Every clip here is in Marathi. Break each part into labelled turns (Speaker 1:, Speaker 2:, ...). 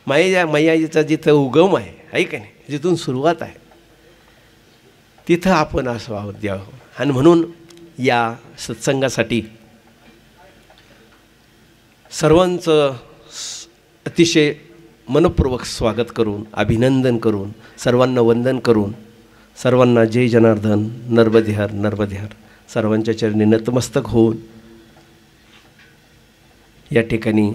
Speaker 1: मैयाचा जिथं उगम आहे का नाही, जिथून सुरुवात आहे, तिथं आपण असं आहोत द्यावं. आणि म्हणून या सत्संगासाठी सर्वांचं अतिशय मनपूर्वक स्वागत करून, अभिनंदन करून, सर्वांना वंदन करून, सर्वांना जय जनार्दन, नर्मदे हर नर्मदे हर, सर्वांच्या चरणी नतमस्तक होऊन या ठिकाणी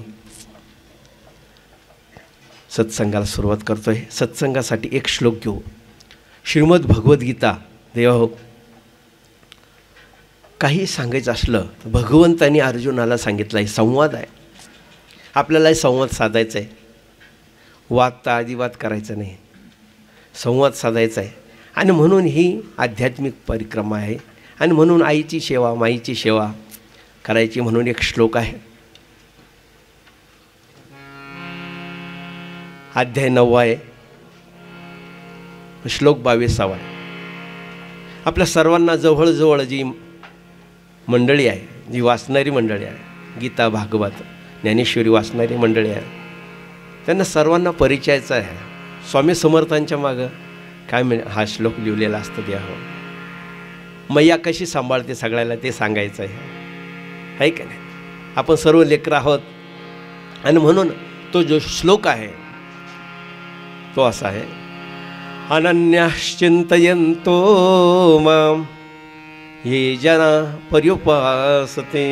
Speaker 1: सत्संगाला सुरुवात करतो आहे. सत्संगासाठी एक श्लोक घेऊ. श्रीमद भगवद्गीता. देवा हो, काही सांगायचं असलं तर भगवंतांनी अर्जुनाला सांगितलं आहे. संवाद आहे, आपल्यालाही संवाद साधायचा आहे. वाद तर आदिवाद करायचा नाही, संवाद साधायचा आहे. आणि म्हणून ही आध्यात्मिक परिक्रमा आहे. आणि म्हणून आईची सेवा, माईची सेवा करायची. म्हणून एक श्लोक आहे, अध्याय 9 आहे, श्लोक 22 आहे. आपल्या सर्वांना जवळजवळ जी मंडळी आहे, जी वाचणारी मंडळी आहे, गीता, भागवत, ज्ञानेश्वरी वाचणारी मंडळी आहे, त्यांना सर्वांना परिचयाचा आहे. स्वामी समर्थांच्या मागं काय हा श्लोक लिहिलेला असतं. द्या हो, मैया कशी सांभाळते सगळ्याला ते सांगायचं आहे का नाही. आपण सर्व लेकरं आहोत. आणि म्हणून तो जो श्लोक आहे तो असा आहे, अनन्यश्चिंतयन्तो मां ये जना पर्युपासते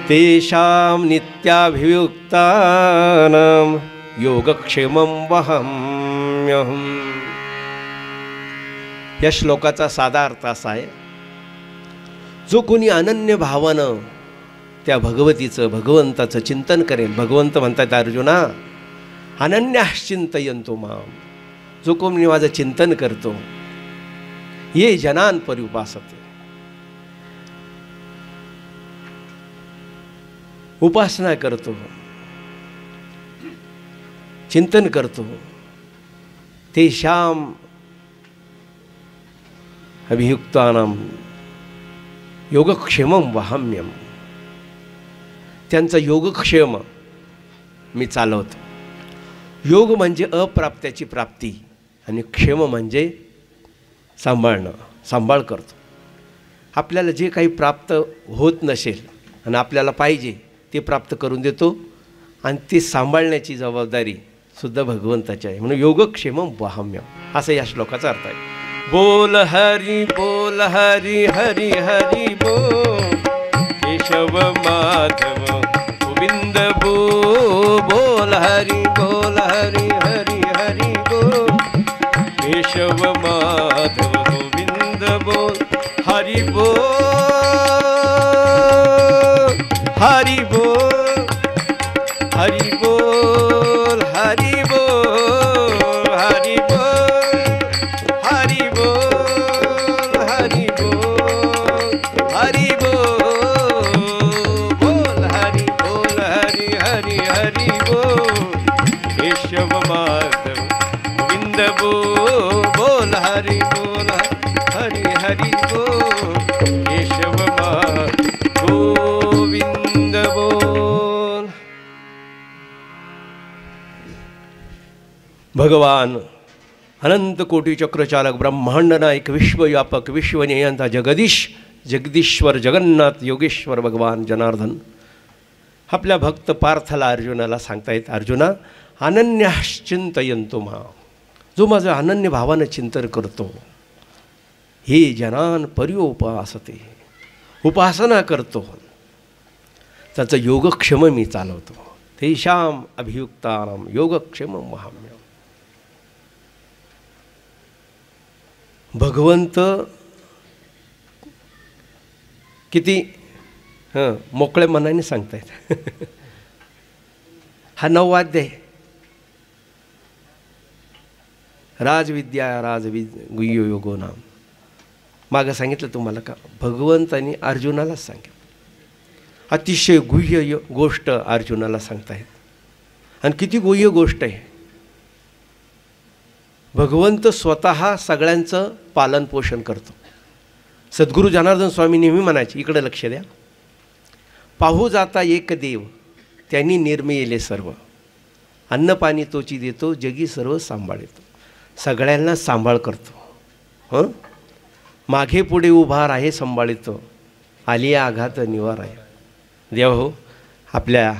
Speaker 1: तेषां नित्याभियुक्तानां योगक्षेमं वहाम्यहम्. या श्लोकाचा साधा अर्थ असा आहे, जो कोणी अनन्य भावानं त्या भगवतीचं, भगवंताचं चिंतन करेल. भगवंत म्हणतात अर्जुना, अनन्यश्चिंतयन्तो मां, जो कोणी माझं चिंतन करतो, ये जनान पर्युपासते, उपासना करतो, चिंतन करतो, तेषां अभियुक्तानां योगक्षेमं वहाम्यम, त्यांचा योगक्षेम मी चालवतो. योग म्हणजे अप्राप्त्याची प्राप्ती आणि क्षेम म्हणजे सांभाळणं, सांभाळ करतो. आपल्याला जे काही प्राप्त होत नसेल आणि आपल्याला पाहिजे ते प्राप्त करून देतो. आणि ती सांभाळण्याची जबाबदारी सुद्धा भगवंताची आहे. म्हणून योगक्षेमं वहाम्यम असं या श्लोकाचा अर्थ आहे. बोल हरी बोल हरी हरी हरी बोल, केशव माधव गोविंद बोल हरी बोल हरी हरी हरी बोल, केशव माधव गोविंद बोल, हरि बोल हरि बोल हरि बोल हरि बोल हरि बोल हरि बोल हरि बोल हरि बोल, बोल हरि बोल हरि हरि हरि बोल, केशव माधव गोविंद बोल हरि बोल हरि हरि बोल, केशव माधव गोविंद बोल. भगवान अनंत कोटी चक्रचालक, ब्रह्मांड नायक, विश्वव्यापक, विश्वनियंता, जगदीश, जगदीश्वर, जगन्नाथ, योगेश्वर भगवान जनार्दन आपल्या भक्त पार्थाला, अर्जुनाला सांगतायत, अर्जुना अनन्यश्चिंतयन्तो मां, जो माझं अनन्य भावानं चिंतन करतो, हे जनान पर्युपासते, उपासना करतो, त्याचं योगक्षेम मी चालवतो. तेषां अभियुक्तानां योगक्षेमं वहाम्यहम्. भगवंत किती मोकळ्या मनाने सांगतायत. हा 9वा अध्याय, राजविद्या गुह्य योगो नाम. मागं सांगितलं तुम्हाला का भगवंतांनी अर्जुनालाच सांगितलं. अतिशय गुह्य गोष्ट अर्जुनाला सांगतायत. आणि किती गुह्य गोष्ट आहे. भगवंत स्वतः सगळ्यांचं पालन पोषण करतो. सद्गुरू जनार्दन स्वामी नेहमी म्हणायचे, इकडे लक्ष द्या, पाहू जाता एक देव, त्यांनी निर्मिले सर्व. अन्न पाणी तोची देतो, जगी सर्व सांभाळतो, सगळ्यांना सांभाळ करतो. मागे पुढे उभा राहे सांभाळतो, आली आघात निवार आहे. देव हो, आपल्या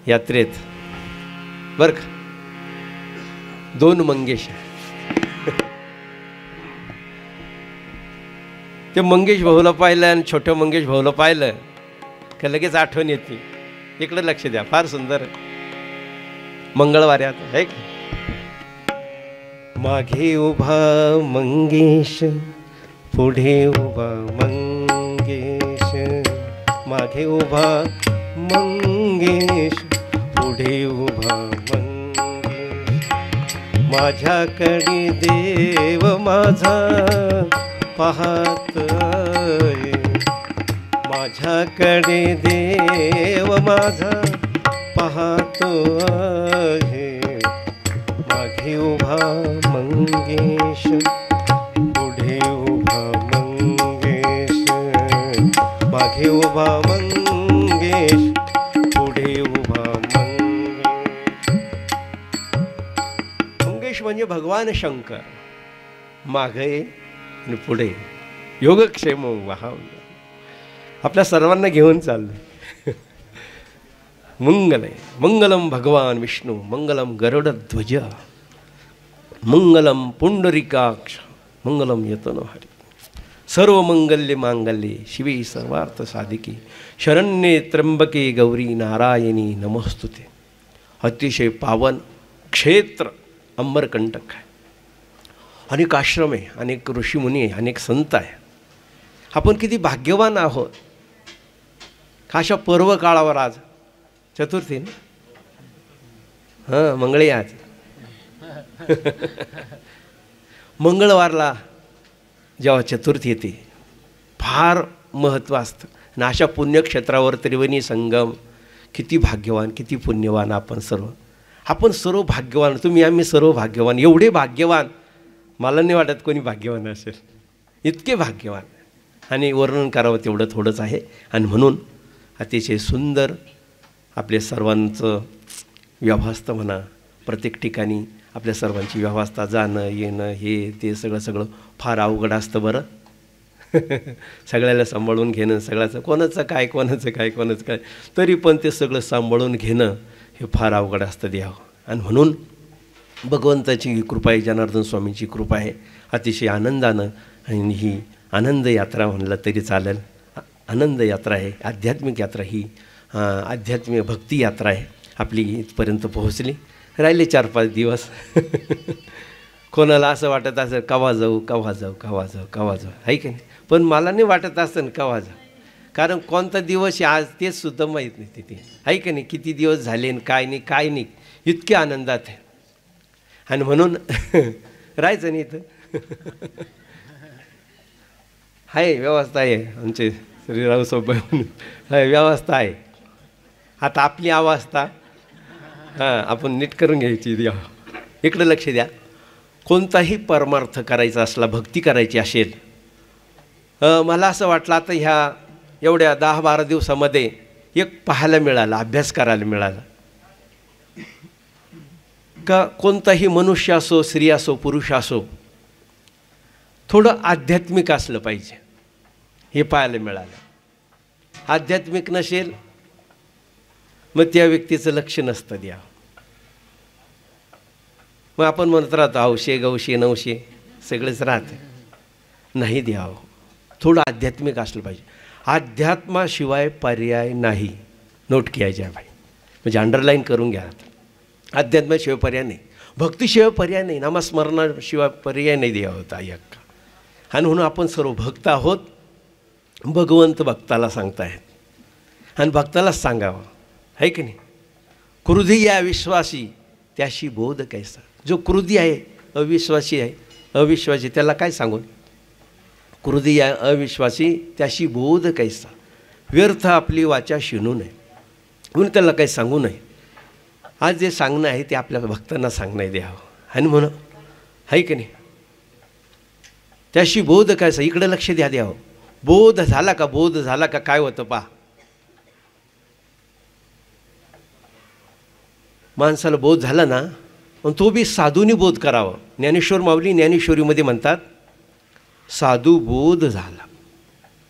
Speaker 1: यात्रेत बरं का 2 मंगेश ते मंगेश भाऊला पाहिलं आणि छोट्या मंगेश भाऊला पाहिलं का लगेच आठवण येते. इकडे लक्ष द्या, फार सुंदर मंगळवारी आहे का. मागे उभा मंगेश, पुढे उभा मंगेश, मागे उभा मंगेश, पुढे उभा मंगेश, माझ्याकडे देव माझा पाहतोय, माझ्याकडे देव माझा पाहतोय, मागे उभा मंगेश, पुढे उभा मंगेश, मागे उभा मंगेश, पुढे उभा मंगेश. मंगेश म्हणजे भगवान शंकर, मागे आणि पुढे योगक्षेम वाहा आपल्या सर्वांना घेऊन चाललं. मंगल आहे. मंगलम भगवान विष्णू, मंगलम गरुडध्वज, मंगलम पुंडरीकाक्ष, मंगलम यतनहरी. सर्व मंगल्य मांगल्ये शिवे सर्वार्थ साधिके, शरण्ये त्र्यंबके गौरी नारायणी नमस्तुते. अतिशय पावन क्षेत्र अमरकंटक आहे. अनेक आश्रम आहे, अनेक ऋषीमुनी आहे, अनेक संत आहे. आपण किती भाग्यवान आहोत. अशा पर्व काळावर आज चतुर्थी ना, मंगळे आज मंगळवारला जेव्हा चतुर्थी येते फार महत्त्व असतं. आणि अशा पुण्यक्षेत्रावर त्रिवेणी संगम, किती भाग्यवान, किती पुण्यवान आपण सर्व. आपण सर्व भाग्यवान, तुम्ही आम्ही सर्व भाग्यवान. एवढे भाग्यवान मला नाही वाटत कोणी भाग्यवान असेल. इतके भाग्यवान आणि वर्णन करावं तेवढं थोडंच आहे. आणि म्हणून अतिशय सुंदर आपल्या सर्वांचं व्यवस्था म्हणा, प्रत्येक ठिकाणी आपल्या सर्वांची व्यवस्था, जाणं येणं हे ते सगळं फार अवघड असतं बरं. सगळ्याला सांभाळून घेणं, सगळ्याचं कोणाचं काय, तरी पण ते सगळं सांभाळून घेणं हे फार अवघड असतं द्यावं. आणि म्हणून भगवंताची कृपा आहे, जनार्दन स्वामींची कृपा आहे. अतिशय आनंदानं, आणि ही आनंद यात्रा म्हणलं तरी चालेल. आनंद यात्रा आहे, आध्यात्मिक यात्रा, ही आध्यात्मिक भक्ती यात्रा आहे. आपली इथपर्यंत पोहोचली. राहिले 4-5 दिवस. कोणाला असं वाटत असेल केव्हा जाऊ आहे की नाही. पण मला नाही वाटत असतं केव्हा जाऊ, कारण कोणता दिवस आज तेच सुद्धा माहीत नाही तिथे आहे की नाही. किती दिवस झाले काय नाही इतके आनंदात आहे. आणि म्हणून राहायचं नाही इथं. आहे व्यवस्था आहे, आमचे श्रीराव सोबत आहे व्यवस्था आहे. आता आपली अवस्था आपण नीट करून घ्यायची. द्या इकडं लक्ष द्या. कोणताही परमार्थ करायचा असला, भक्ती करायची असेल, मला असं वाटलं आता ह्या एवढ्या 10-12 दिवसामध्ये एक पाहायला मिळालं, अभ्यास करायला मिळाला का कोणताही मनुष्य असो, स्त्री असो, पुरुष असो, थोडं आध्यात्मिक असलं पाहिजे. हे पाहायला मिळालं. आध्यात्मिक नसेल मग त्या व्यक्तीचं लक्ष नसतं द्या. मग आपण म्हणत राहतो हौशे गौशे नवशे सगळेच राहते. नाही द्यावं, थोडं आध्यात्मिक असलं पाहिजे. अध्यात्माशिवाय पर्याय नाही. नोट घ्यायच्या भाई, म्हणजे अंडरलाईन करून घ्या. अध्यात्माशिवाय पर्याय नाही, भक्तीशिवाय पर्याय नाही, नामस्मरणाशिवाय पर्याय नाही द्यावा होता एक. आणि म्हणून आपण सर्व भक्त आहोत. भगवंत भक्ताला सांगतायत आणि भक्तालाच सांगावं आहे की नाही. क्रोधी या अविश्वासी त्याशी बोध कैसा. जो क्रोधी आहे, अविश्वासी आहे, अविश्वासी त्याला काय सांगून. क्रोधी या अविश्वासी त्याशी बोध कैसा. व्यर्थ आपली वाचा शिणू नये म्हणून त्याला काही सांगू नये. आज जे सांगणं आहे ते आपल्या भक्तांना सांगणं द्यावं. आणि म्हणून आहे की नाही. त्याशी बोध कैसा. इकडे लक्ष द्यावं. बोध झाला का, बोध झाला का काय होतं पहा. माणसाला बोध झाला ना, पण तो बी साधूनी बोध करावा. ज्ञानेश्वर माऊली ज्ञानेश्वरीमध्ये म्हणतात, साधू बोध झाला,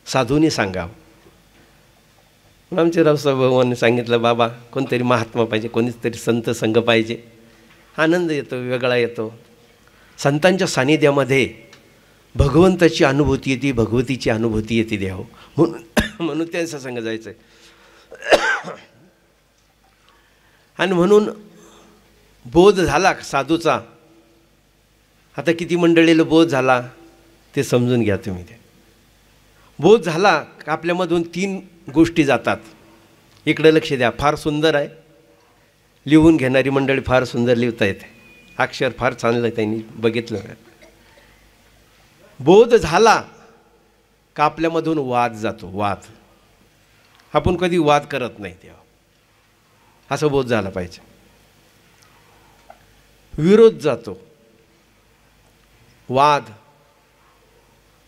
Speaker 1: साधूनी सांगावं. आमचे रावसाहेब भगवानने सांगितलं, बाबा कोणतरी महात्मा पाहिजे, कोणीच तरी संत संघ पाहिजे. आनंद येतो, वेगळा येतो. संतांच्या सानिध्यामध्ये भगवंताची अनुभूती येते, भगवतीची अनुभूती येते देव. म्हणून त्यांचा संघ जायचं आहे. आणि म्हणून बोध झाला साधूचा. आता किती मंडळीला बोध झाला ते समजून घ्या तुम्ही. ते बोध झाला का आपल्यामधून 3 गोष्टी जातात. इकडे लक्ष द्या, फार सुंदर आहे. लिहून घेणारी मंडळी फार सुंदर लिहिता येते, अक्षर फार चांगलं त्यांनी बघितलं. बोध झाला का आपल्यामधून वाद जातो. वाद आपण कधी वाद करत नाही तेव्हा, असं बोध झाला पाहिजे. विरोध जातो, वाद.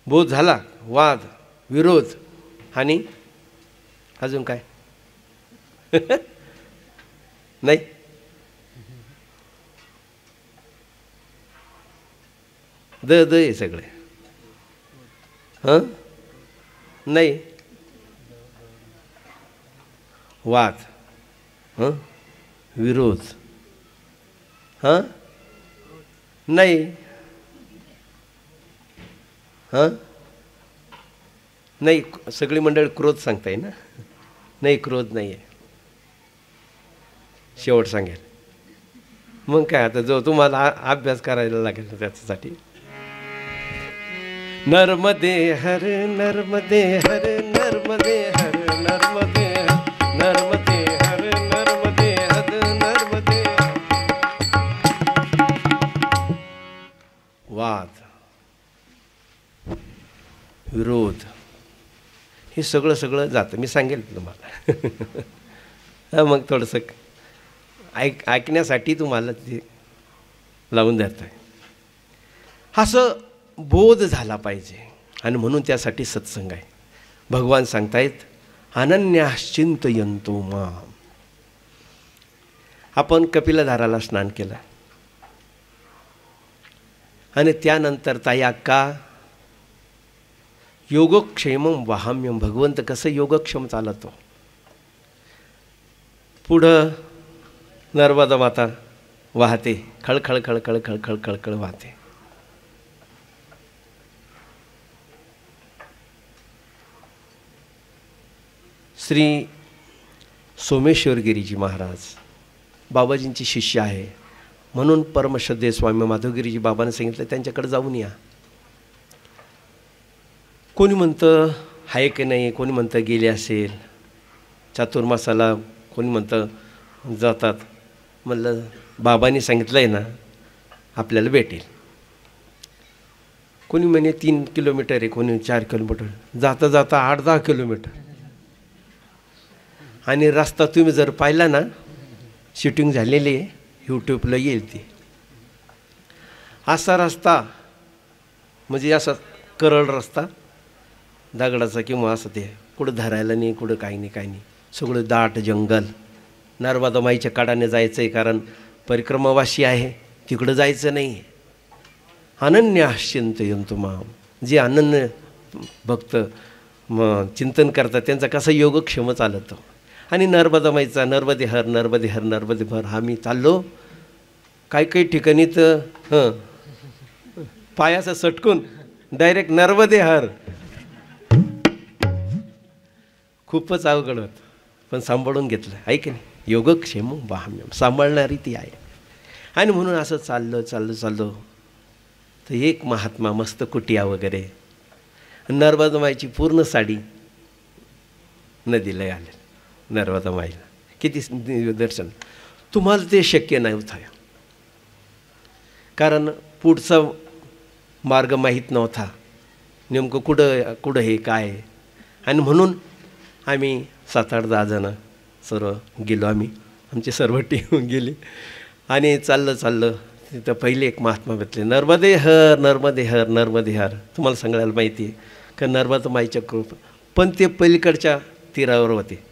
Speaker 1: बोध झाला, वाद, विरोध आणि अजून काय नाही. द आहे सगळे. नाही, वाद, विरोध, नाही, नाही. सगळी मंडळी क्रोध सांगताय ना. नाही, क्रोध नाही आहे. शेवट सांगेल. मग काय आता जो तुम्हाला अभ्यास करायला लागेल त्याच्यासाठी. नर्मदे हर नर्मदे हर नर्मदे हर नर्मदे नर्मदे हर नर्मदे हर नर्मदे. वाद, विरोध हे सगळं जातं. मी सांगेल तुम्हाला. मग थोडंसं ऐकण्यासाठी तुम्हाला ते लावून देत आहे. असं बोध झाला पाहिजे. आणि म्हणून त्यासाठी सत्संग आहे. भगवान सांगतायत, अनन्याश्चिंतयन्तो माम. आपण कपिलधाराला स्नान केलं आणि त्यानंतर ताई अक्का योगक्षेमं वाहम्यम. भगवंत कसं योगक्षम चालतो. पुढं नर्मदा माता वाहते, खळखळ खळखळ खळखळ खळखळ वाहते. श्री सोमेश्वरगिरीजी महाराज बाबाजींची शिष्य आहे. म्हणून परमश्रद्धेय स्वामी माधवगिरीजी बाबांनी सांगितलं त्यांच्याकडे जाऊन या. कोणी म्हणतं आहे की नाही, कोणी म्हणतं गेले असेल चातुर्मासाला, कोणी म्हणतं जातात. म्हणलं बाबांनी सांगितलं आहे ना आपल्याला भेटेल. कोणी म्हणे 3 किलोमीटर आहे, कोणी 4 किलोमीटर. जाता जाता 8-10 किलोमीटर. आणि रस्ता तुम्ही जर पाहिला ना, शूटिंग झालेली आहे, यूट्यूबला येईल ती. असा रस्ता म्हणजे असा करळ रस्ता दगडाचा किंवा असं, ते कुठं धरायला नाही, कुठं काही नाही, काही नाही. सगळं दाट जंगल. नर्मदा माईच्या कडाने जायचं आहे, कारण परिक्रमावासी आहे, तिकडं जायचं नाही. अनन्याश्चिंतयन्तो माम. जे अनन्य भक्त चिंतन करतात त्यांचा कसा योगक्षेम चालतो. आणि नर्मदा माईचा नर्मदे हर नर्मदे हर नर्मदे हर. आम्ही चाललो काही ठिकाणी तर पायाचं सटकून डायरेक्ट नर्मदे हर. खूपच अवघड होतं, पण सांभाळून घेतलं आहे की नाही. योगक्षेम वाहम्यम, सांभाळणारी ती आहे. आणि म्हणून असं चाललो तर एक महात्मा मस्त कुटिया वगैरे, नर्मदा माईची पूर्ण साडी नदीला आले. नर्मदा माईला किती दर्शन. तुम्हाला ते शक्य नाही होतं, कारण पुढचा मार्ग माहीत नव्हता नेमकं कुठं हे काय. आणि म्हणून आम्ही 7-8-10 जणं सर्व गेलो. आमची सर्व टीम गेली आणि चाललं तिथं पहिले एक महात्मा भेटले. नर्मदे हर नर्मदे हर नर्मदे हर. तुम्हाला सगळ्याला माहिती आहे का नर्मदा माईच्या कृपा. पण ते पलीकडच्या तीरावर होते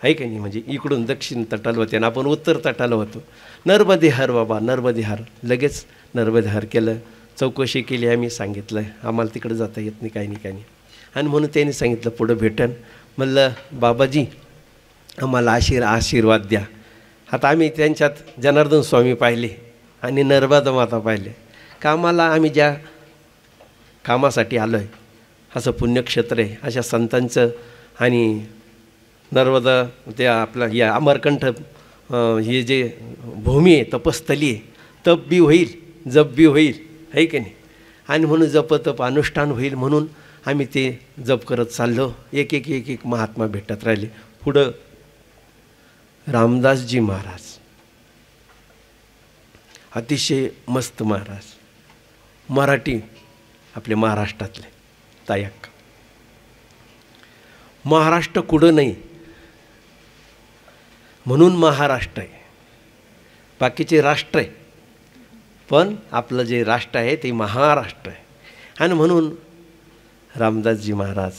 Speaker 1: आहे का नाही. म्हणजे इकडून दक्षिण तटाला होते आणि आपण उत्तर तटाला होतो. नर्मदे हर बाबा, नर्मदे हर. लगेच नर्मदे हर केलं. चौकशी केली, आम्ही सांगितलं आम्हाला तिकडे जाता येत नाही, काही नाही काही नाही. आणि म्हणून त्यांनी सांगितलं पुढं भेटन. म्हणलं बाबाजी आम्हाला आशीर्वाद द्या. आता आम्ही त्यांच्यात जनार्दन स्वामी पाहिले आणि नर्मदा माता पाहिले. कामाला आम्ही ज्या कामासाठी आलो आहे असं पुण्यक्षेत्र आहे, अशा संतांचं आणि नर्मदा त्या आपला या अमरकंठ हे जे भूमी आहे, तपस्थली आहे, तप बी होईल जप बी होईल, आहे की नाही. आणि म्हणून जप अनुष्ठान होईल म्हणून आम्ही ते जप करत चाललो. एक एक एक एक महात्मा भेटत राहिले. पुढं रामदासजी महाराज, अतिशय मस्त महाराज, मराठी आपले महाराष्ट्रातले तायक. महाराष्ट्र कुठं नाही म्हणून महाराष्ट्र आहे, बाकीचे राष्ट्र आहे, पण आपलं जे राष्ट्र आहे ते महाराष्ट्र आहे. आणि म्हणून रामदासजी महाराज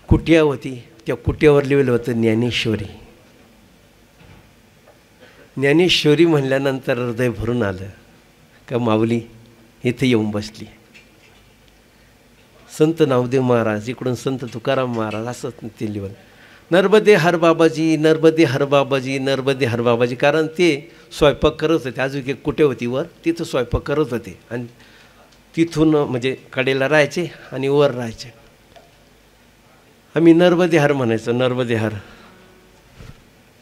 Speaker 1: कुटिया होती, त्या कुटियावर लिहिलं होतं ज्ञानेश्वरी. ज्ञानेश्वरी म्हणल्यानंतर हृदय भरून आलं का माऊली इथे येऊन बसली. संत नामदेव महाराज, इकडून संत तुकाराम महाराज, असं ते लिहिलं नर्मदे हर बाबाजी, नर्मदे हर बाबाजी, नर्मदे हर बाबाजी. कारण ते स्वयंपाक करत होते. अजून एक कुठे होती वर, तिथं स्वयंपाक करत होते आणि तिथून म्हणजे कडेला राहायचे आणि वर राहायचे. आम्ही नर्मदे हर म्हणायचो, नर्मदे हर.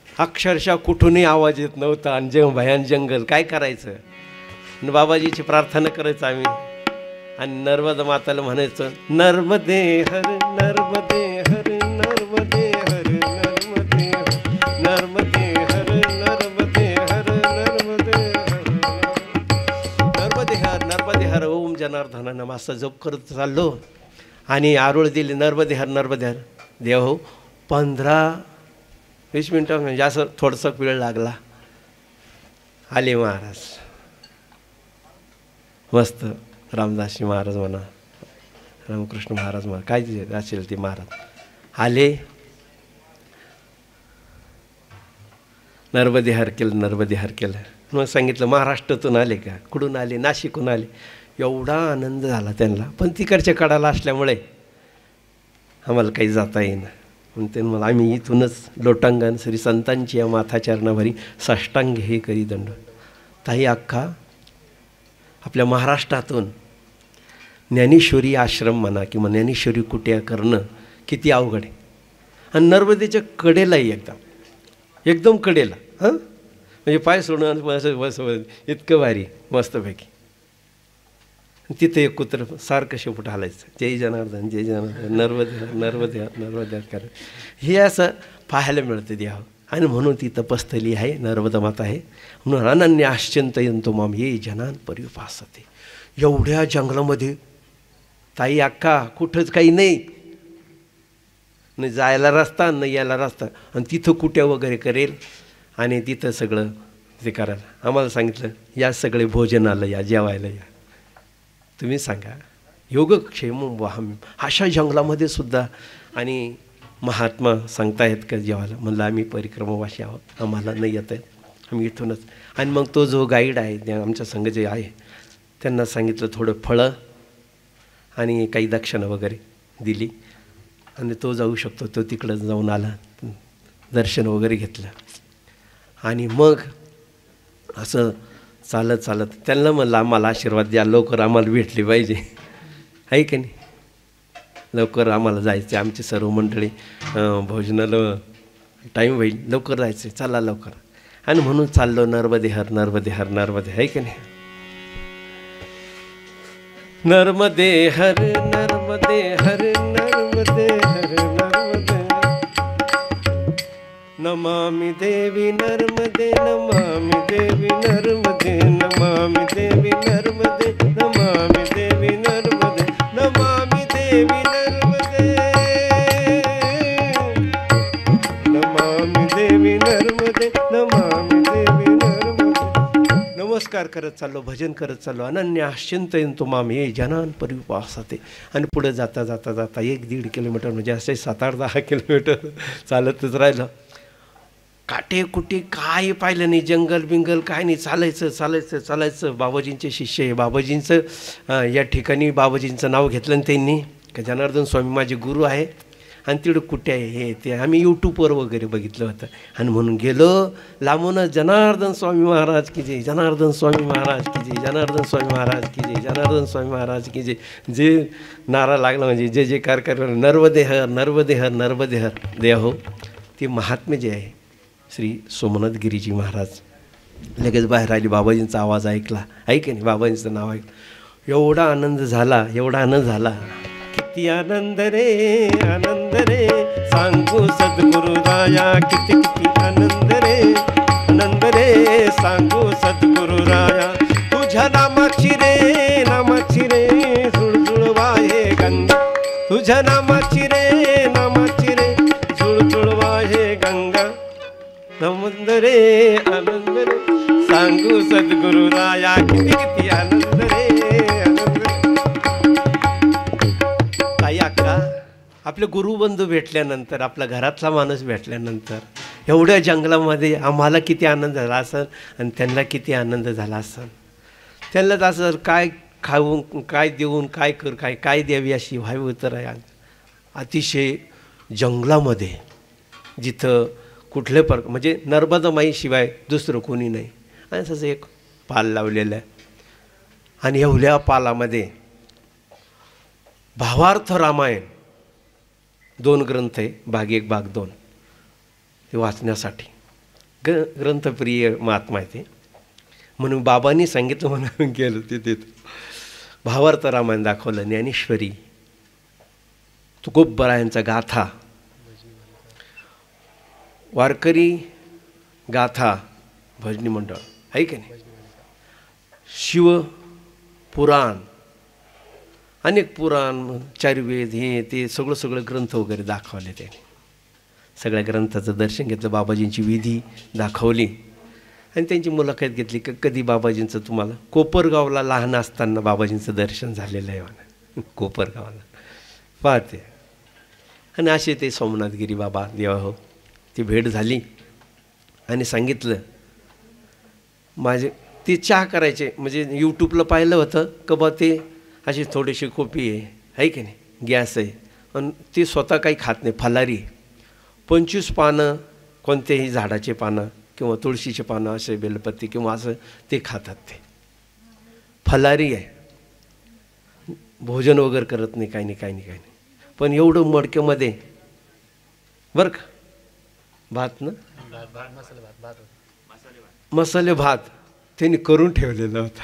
Speaker 1: अक्षरशः कुठूनही आवाज येत नव्हता आणि जेव्हा भयान जंगल, काय करायचं. आणि बाबाजीची प्रार्थना करायचं आम्ही आणि नर्मदा माताला म्हणायचं नर्मदे हर, नर्मदे हर, नर्मदे हर, नर्मदे हर, नर्मदे हर, नर्मदे हर, नर्मदे हर, नर्मदे हर, नर्मदे हर. ओम जनार्दना नमः असं जप करत चाललो आणि आरोळ दिली नर्मदे हर, नर्मदे हर. देव हो 15-20 मिनटं म्हणजे असं थोडंसं वेळ लागला. आले महाराज मस्त. रामदासजी महाराज म्हणा, रामकृष्ण महाराज म्हणा, काय असेल ते महाराज आले. नर्मदे हर केलं, नर्मदे हर केलं. मग सांगितलं महाराष्ट्रातून आले का, कुठून आले, नाशिकहून आले. एवढा आनंद झाला त्यांना. पण तिकडच्या कडाला असल्यामुळे आम्हाला काही जाता येईना. म्हणून ते मला आम्ही इथूनच लोटांगण श्री संतांची या माथाचरणाभरी साष्टांग हे करी दंड. ताई अख्खा आपल्या महाराष्ट्रातून ज्ञानेश्वरी आश्रम म्हणा किंवा ज्ञानेश्वरी कुटिया करणं किती अवघड आहे. आणि नर्मदेच्या कडेलाही एकदम कडेला, हां म्हणजे पाय सोडून इतकं भारी मस्तपैकी. तिथे एक कुत्र सारखं शेपूट हालायचं, जय जनार्दन जय जनार्दन, नर्मदे हर, नर्मदे हर, नर्मदे हर. हे असं पाहायला मिळतं द्यावं. आणि म्हणून ती तपस्थली आहे, नर्मदा माता आहे. म्हणून अनन्य आश्चिंतयन्तो माम ये जनान पर्युपासते. एवढ्या जंगलामध्ये ताई अक्का कुठंच काही नाही, नाही जायला रस्ता नाही यायला रस्ता. आणि तिथं कुट्या वगैरे करेल आणि तिथं सगळं ते करायला. आम्हाला सांगितलं या सगळे भोजनाला या, जेवायला या. तुम्ही सांगा योगक्षेम वाहम अशा जंगलामध्ये सुद्धा. आणि महात्मा सांगतायत का जेवायला. म्हणलं आम्ही परिक्रमावासी आहोत, आम्हाला नाही येत आहेत, आम्ही इथूनच. आणि मग तो जो गाईड आहे त्या आमच्या संघ जे आहे त्यांना सांगितलं थोडं फळं आणि काही दक्षिणा वगैरे दिली आणि तो जाऊ शकतो. तो तिकडं जाऊन आला, दर्शन वगैरे घेतलं. आणि मग असं चालत चालत त्यांना म्हणलं आम्हाला आशीर्वाद द्या, लवकर आम्हाला भेटली पाहिजे, आहे की नाही, लवकर आम्हाला जायचं. आमची सर्व मंडळी भोजनाला टाईम होईल, लवकर जायचं, चला लवकर. आणि म्हणून चाललो नर्मदे हर, नर्मदे हर, नर्मदे, आहे की नाही. नर्मदे हर, नर्मदे हर, नर्मदे हर, नर्मदे नमामि देवी नर्मदे, नमामि देवी नर्मदे, नमामि देवी नर्मदे, नमामि देवी नर्मदे, नमामि देवी नर्मदे, नमामि देवी नर्मदे, नमामि देवी नर्मदे. नमः नमस्कार करत चाललो, भजन करत चाललो. अनन्य चिंतयंतो माम ये जनान परिपासते. आणि पुढे जाता जाता जाता 1-1.5 किलोमीटर म्हणजे असे 7-8-10 किलोमीटर चालतच राहिलं. काटे कुटे काय पाहिलं नाही, जंगल बिंगल काय नाही, चालायचं चालायचं चालायचं. बाबाजींचे शिष्य आहे, बाबाजींचं या ठिकाणी बाबाजींचं नाव घेतलं आणि त्यांनी का जनार्दन स्वामी माझे गुरु आहे आणि तिकडं कुठे आहे हे ते आम्ही यूट्यूबवर वगैरे बघितलं होतं. आणि म्हणून गेलो लांबूनच, जनार्दन स्वामी महाराज की जय, जनार्दन स्वामी महाराज की जय, जनार्दन स्वामी महाराज की जय, जनार्दन स्वामी महाराज की जय. जे नारा लागला म्हणजे जे जे कार नर्वदे हर नर्वदे हर नर्वदे हर देव हो. ते महात्मे जे आहे श्री सोमनाथ गिरीजी महाराज लगेच बाहेर आली. बाबाजींचा आवाज ऐकला, ऐके नाही, बाबाजींचं नाव ऐकलं. एवढा आनंद झाला, एवढा आनंद झाला. किती आनंद रे सांगू सद्गुरुराया, किती किती आनंद रे सांगू सद्गुरुराया. तुझ्या नामाची रे झुळझुळवा हे गंगा, तुझ्या नामाची रे झुळझुळवा हे गंगा. आनंद रे सांगू सद्गुरुराया, किती किती आनंद रे आनंद. ताई अक्का, आपले गुरुबंधू भेटल्यानंतर, आपला घरातला माणूस भेटल्यानंतर एवढ्या जंगलामध्ये आम्हाला किती आनंद झाला असेल आणि त्यांना किती आनंद झाला असेल. त्यांनाच असं काय खाऊन काय देऊन काय काय द्यावी अशी व्हावी तर आहे. अतिशय जंगलामध्ये जिथं कुठले म्हणजे नर्मदा माईशिवाय दुसरं कोणी नाही. आणि तसं एक पाल लावलेलं आहे. आणि एवढ्या पालामध्ये भावार्थ रामायण 2 ग्रंथ आहे, भाग 1 भाग 2. ते वाचण्यासाठी ग्रंथप्रिय महात्मा आहे ते. म्हणून बाबांनी सांगितलं म्हणून गेलो तिथे. भावार्थ रामायण दाखवलं, ज्ञानेश्वरी, तुकोबरायांचा गाथा, वारकरी गाथा भजनी मंडळ आहे की नाही, शिवपुराण, अनेक पुराण, चारवेद, हे ते सगळं ग्रंथ वगैरे दाखवले. त्याने सगळ्या ग्रंथाचं दर्शन घेतलं, बाबाजींची विधी दाखवली आणि त्यांची मुलाखत घेतली. कधी बाबाजींचं तुम्हाला कोपरगावला लहान असताना बाबाजींचं दर्शन झालेलं आहे म्हणा, कोपरगावला पाहते. आणि असे ते सोमनाथगिरी बाबा देवा हो, ती भेट झाली. आणि सांगितलं माझे ते चहा करायचे, म्हणजे यूट्यूबला पाहिलं होतं का बा ते अशी थोडीशी खोपी आहे की नाही, गॅस आहे, आणि ते स्वतः काही खात नाही, फलारी. 25 पानं कोणत्याही झाडाचे पानं किंवा तुळशीचे पानं, असे बेलपत्ती किंवा असं ते खातात. ते फलारी आहे, भोजन वगैरे करत नाही, काही नाही. पण एवढं मडक्यामध्ये बरं का भात ना, मसाले भात त्यांनी करून ठेवलेला होता.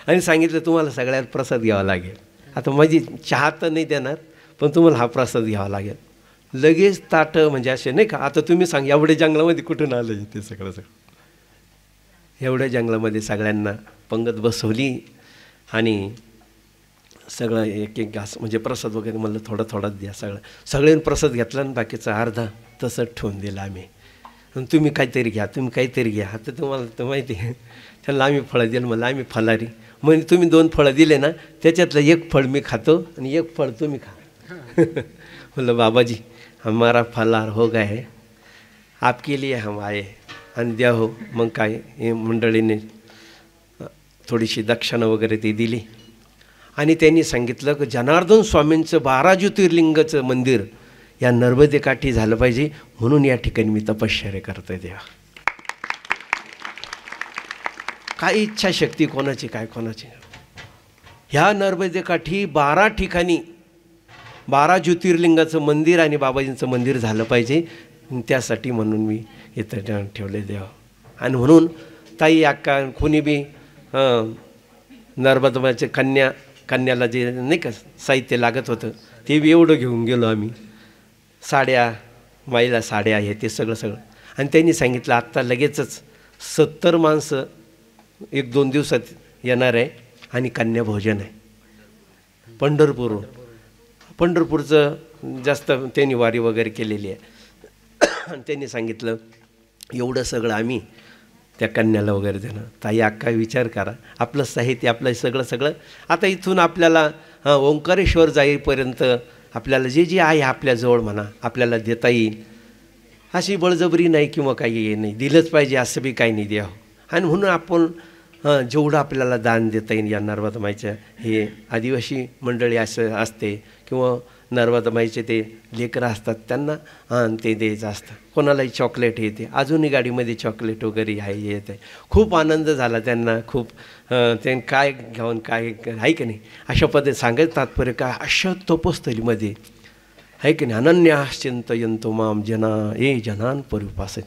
Speaker 1: आणि सांगितलं तुम्हाला सगळ्यात प्रसाद घ्यावा लागेल. आता माझी चहा तर नाही देणार, पण तुम्हाला हा प्रसाद घ्यावा लागेल. लगेच ताटं म्हणजे असे नाही का, आता तुम्ही सांग एवढ्या जंगलामध्ये कुठून आलं ते सगळं. एवढ्या जंगलामध्ये सगळ्यांना पंगत बसवली आणि सगळं एक घास म्हणजे प्रसाद वगैरे म्हणलं थोडाच द्या. सगळ्यांनी प्रसाद घेतला आणि बाकीचा अर्धा तसंच ठेवून दिला आम्ही. तुम्ही काहीतरी घ्या. आता तुम्हाला तर माहिती आहे, त्यांना आम्ही फळं दिलं. म्हणलं आम्ही फलारी, म्हणजे तुम्ही 2 फळं दिले ना, त्याच्यातलं 1 फळ मी खातो आणि 1 फळ तुम्ही खा. म्हणलं बाबाजी हमारा फलार हो गया है, आपके लिए हम आए, आणि द्या हो. मग काय हे मंडळीने थोडीशी दक्षिणा वगैरे ती दिली. आणि त्यांनी सांगितलं की जनार्दन स्वामींचं 12 ज्योतिर्लिंगाचं मंदिर या नर्मदेकाठी झालं पाहिजे, म्हणून या ठिकाणी मी तपश्चर्या करतोय. देवा काय इच्छाशक्ती कोणाची काय कोणाची. ह्या नर्मदेकाठी 12 ठिकाणी 12 ज्योतिर्लिंगाचं मंदिर आणि बाबाजींचं मंदिर झालं पाहिजे, त्यासाठी म्हणून मी इथं ठेवले देवा. आणि म्हणून ताई अक्का कोणी बी नर्मदेचे कन्याला जे नाही का साहित्य लागत होतं ते बी एवढं घेऊन गेलो आम्ही. साड्या, माईला साड्या आहे ते सगळं. आणि त्यांनी सांगितलं आत्ता लगेचच 70 माणसं 1-2 दिवसात येणार आहे आणि कन्या भोजन आहे. पंढरपूरचं जास्त त्यांनी वारी वगैरे केलेली आहे. आणि त्यांनी सांगितलं एवढं सगळं आम्ही त्या कन्याला वगैरे देणं. ताई अक्का विचार करा, आपलं साहित्य आपलं सगळं आता इथून आपल्याला ओंकारेश्वर जाईपर्यंत आपल्याला जे जे आहे आपल्याजवळ म्हणा आपल्याला देता येईल. अशी बळजबरी नाही किंवा काही हे नाही, दिलंच पाहिजे असं बी काही नाही द्यावं. आणि म्हणून आपण जेवढं आपल्याला दान देता येईल या नर्मदामाईच्या हे आदिवासी मंडळी असं असते किंवा नर्मदामाईचे ते लेकरं असतात त्यांना ते द्यायचं असतं. कोणालाही चॉकलेट येते, अजूनही गाडीमध्ये चॉकलेट वगैरे आहे येते. खूप आनंद झाला त्यांना, खूप ते काय घेऊन काय आहे की नाही अशा पद्धतीने सांगायचं तात्पर्य काय, अशा तपोस्थलीमध्ये आहे की नाही अनन्याश्चिंतयन्तो माम जना ए जनान परिपासते.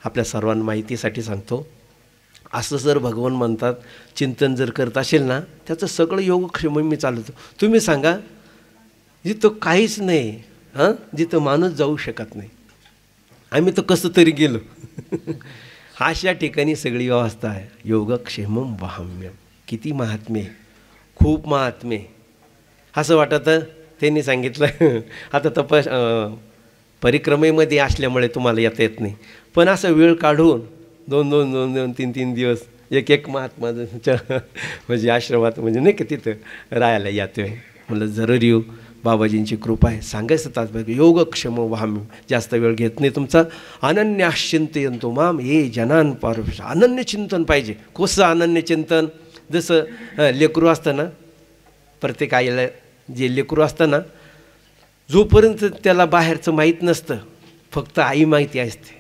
Speaker 1: आपल्या सर्वांना माहितीसाठी सांगतो, असं जर भगवान म्हणतात चिंतन जर करत असेल ना त्याचं सगळं योगक्षेम मी चालवतो. तुम्ही सांगा जिथं काहीच नाही जिथं माणूस जाऊ शकत नाही, आम्ही तर कसं तरी गेलो अशा ठिकाणी सगळी व्यवस्था आहे. योगक्षेमम वाहम्यम. किती महात्म्य, खूप महात्म्य. असं वाटतं त्यांनी सांगितलं आता परिक्रमेमध्ये असल्यामुळे तुम्हाला येता येत नाही, पण असं वेळ काढून दोन 3 दिवस एक महात्माच्या म्हणजे आश्रमात म्हणजे नाही का तिथं राहायला येतोय. म्हणलं जरूर येऊ, बाबाजींची कृपा आहे. सांगायचं तात्पर्य योगक्षेम वाहम. जास्त वेळ घेत नाही तुमचा. अनन्याश्चिंतयन्तो माम ये जनान पारुष. अनन्य चिंतन पाहिजे. कसं अनन्य चिंतन, जसं लेकरू असतं ना, प्रत्येक आईला जे लेकरू असतं ना, जोपर्यंत त्याला बाहेरचं माहीत नसतं, फक्त आई माहिती असते,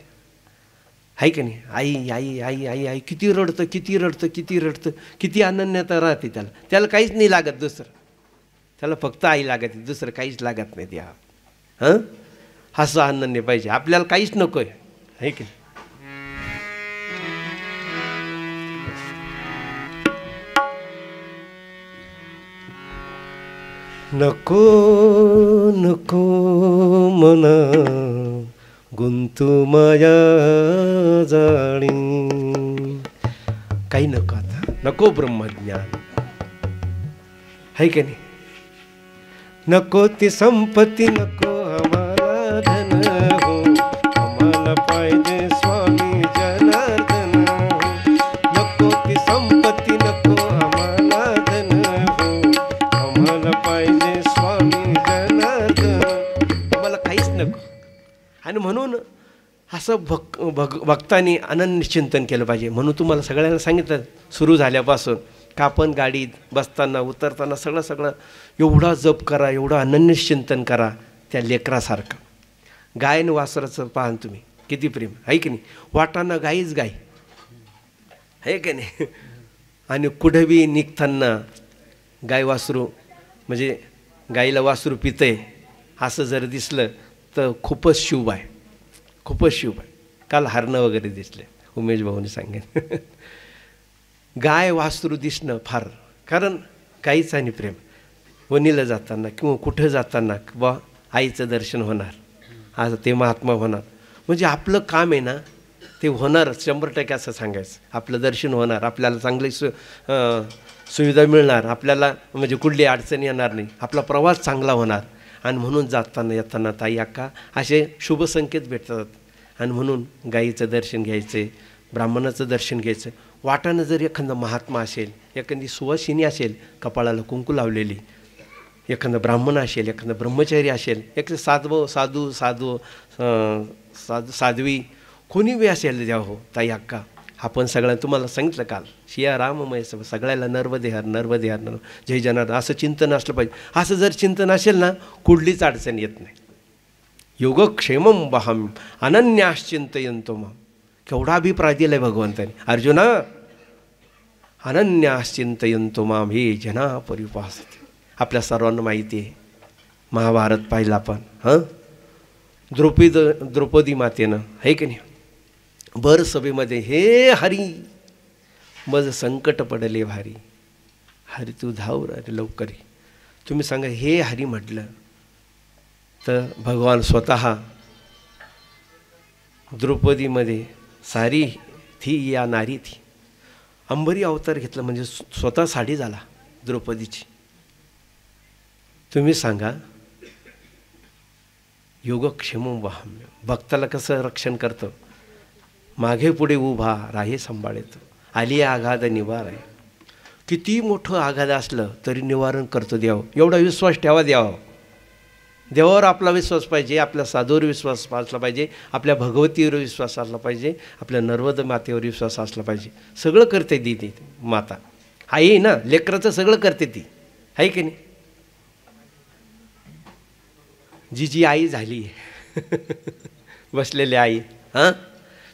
Speaker 1: आहे की नाही. आई आई आई आई आई किती रडतं किती रडतं किती रडतं, किती अनन्यता राहते त्याला. त्याला काहीच नाही लागत दुसरं, त्याला फक्त आई लागत, दुसरं काहीच लागत नाही त्या. असं अनन्य पाहिजे. आपल्याला काहीच नको आहे की नाही. नको नको मना गुंतू माया जाणी. काही नको आता, नको ब्रह्मज्ञान, है की नाही. नको ती संपत्ती, नको आम्हाला धन हो, आम्हाला पाहिजे स्वामी जनार्दन हो. नको ती संपत्ती, नको आम्हाला धन हो, आम्हाला पाहिजे स्वामी जनार्दन. आम्हाला काहीच नको. आणि म्हणून असं भक्तांनी अनन्य चिंतन केलं पाहिजे. म्हणून तुम्हाला सगळ्यांना सांगितलं सुरू झाल्यापासून का आपण गाडीत बसताना उतरताना सगळं एवढा जप करा, एवढं अनन्य चिंतन करा त्या लेकरासारखं. गाय आणि वासराचं पाहन तुम्ही किती प्रेम, आहे की नाही. वाटाना गाईच गाय, आहे की नाही. आणि कुठं बी निघताना गाय वासरू म्हणजे गाईला वासरू पितंय असं जर दिसलं तर खूपच शुभ आहे, खूपच शुभ आहे. काल हरणं वगैरे दिसले, उमेश भाऊने सांगेन. गाय वासरू दिसणं फार, कारण गाईचं आणि प्रेम. वणीला जाताना किंवा कुठं जाताना किंवा आईचं दर्शन होणार, आज ते महात्मा होणार. म्हणजे आपलं काम आहे ना ते होणार 100% असं सांगायचं. आपलं दर्शन होणार, आपल्याला चांगली सुविधा मिळणार, आपल्याला म्हणजे कुठली अडचण येणार नाही, आपला प्रवास चांगला होणार. आणि म्हणून जाताना येताना ताई अक्का असे शुभ संकेत भेटतात. आणि म्हणून गाईचं दर्शन घ्यायचं, ब्राह्मणाचं दर्शन घ्यायचं. वाटानं जर एखादा महात्मा असेल, एखादी सुवासिनी असेल कपाळाला कुंकू लावलेली, एखादा ब्राह्मण असेल, एखादा ब्रह्मचारी असेल, एक साध्वी कोणी बी असेल द्या हो ताई अक्का. आपण सगळ्यांना तुम्हाला सांगितलं काल, शिया राममय सगळ्याला नर्वदे हर नर्वदे हर जय जनार्दन असं चिंतन असलं पाहिजे. असं जर चिंतन असेल ना कुठलीच अडचण येत नाही. योगक्षेमम वहम अनन्याश्चिंतयन्तो माम. केवढा अभिप्राय दिलाय भगवंताने. अर्जुना अनन्याश्चिंतयन्तो माम हे जना परिपासते. आपल्या सर्वांना माहिती आहे, महाभारत पाहिलं आपण. द्रौपदी मातेनं, आहे की नाही, भर सभेमध्ये हे हरी मज संकट पडले भारी, हरी तू धाव रे लवकरी. तुम्ही सांगा हे हरी म्हटलं तर भगवान स्वतः द्रौपदीमध्ये सारी थी या नारी थी, अंबरी अवतार घेतलं म्हणजे स्वतः साडी झाला द्रौपदीची. तुम्ही सांगा योगक्षेमम वाहम्य. भक्ताला कसं रक्षण करतं, मागे पुढे उभा राहे सांभाळतो, आली आघात निवार आहे. किती मोठं आघात असलं तरी निवारण करतो देव. एवढा विश्वास ठेवा देवावर. देवावर आपला विश्वास पाहिजे, आपल्या साधूवर विश्वास असला पाहिजे, आपल्या भगवतीवर विश्वास असला पाहिजे, आपल्या नर्मद मातेवर विश्वास असला पाहिजे. सगळं करते ती माता. आई ना, लेकराचं सगळं करते ती, आहे की नाही. जी आई झाली बसलेली आई, हां,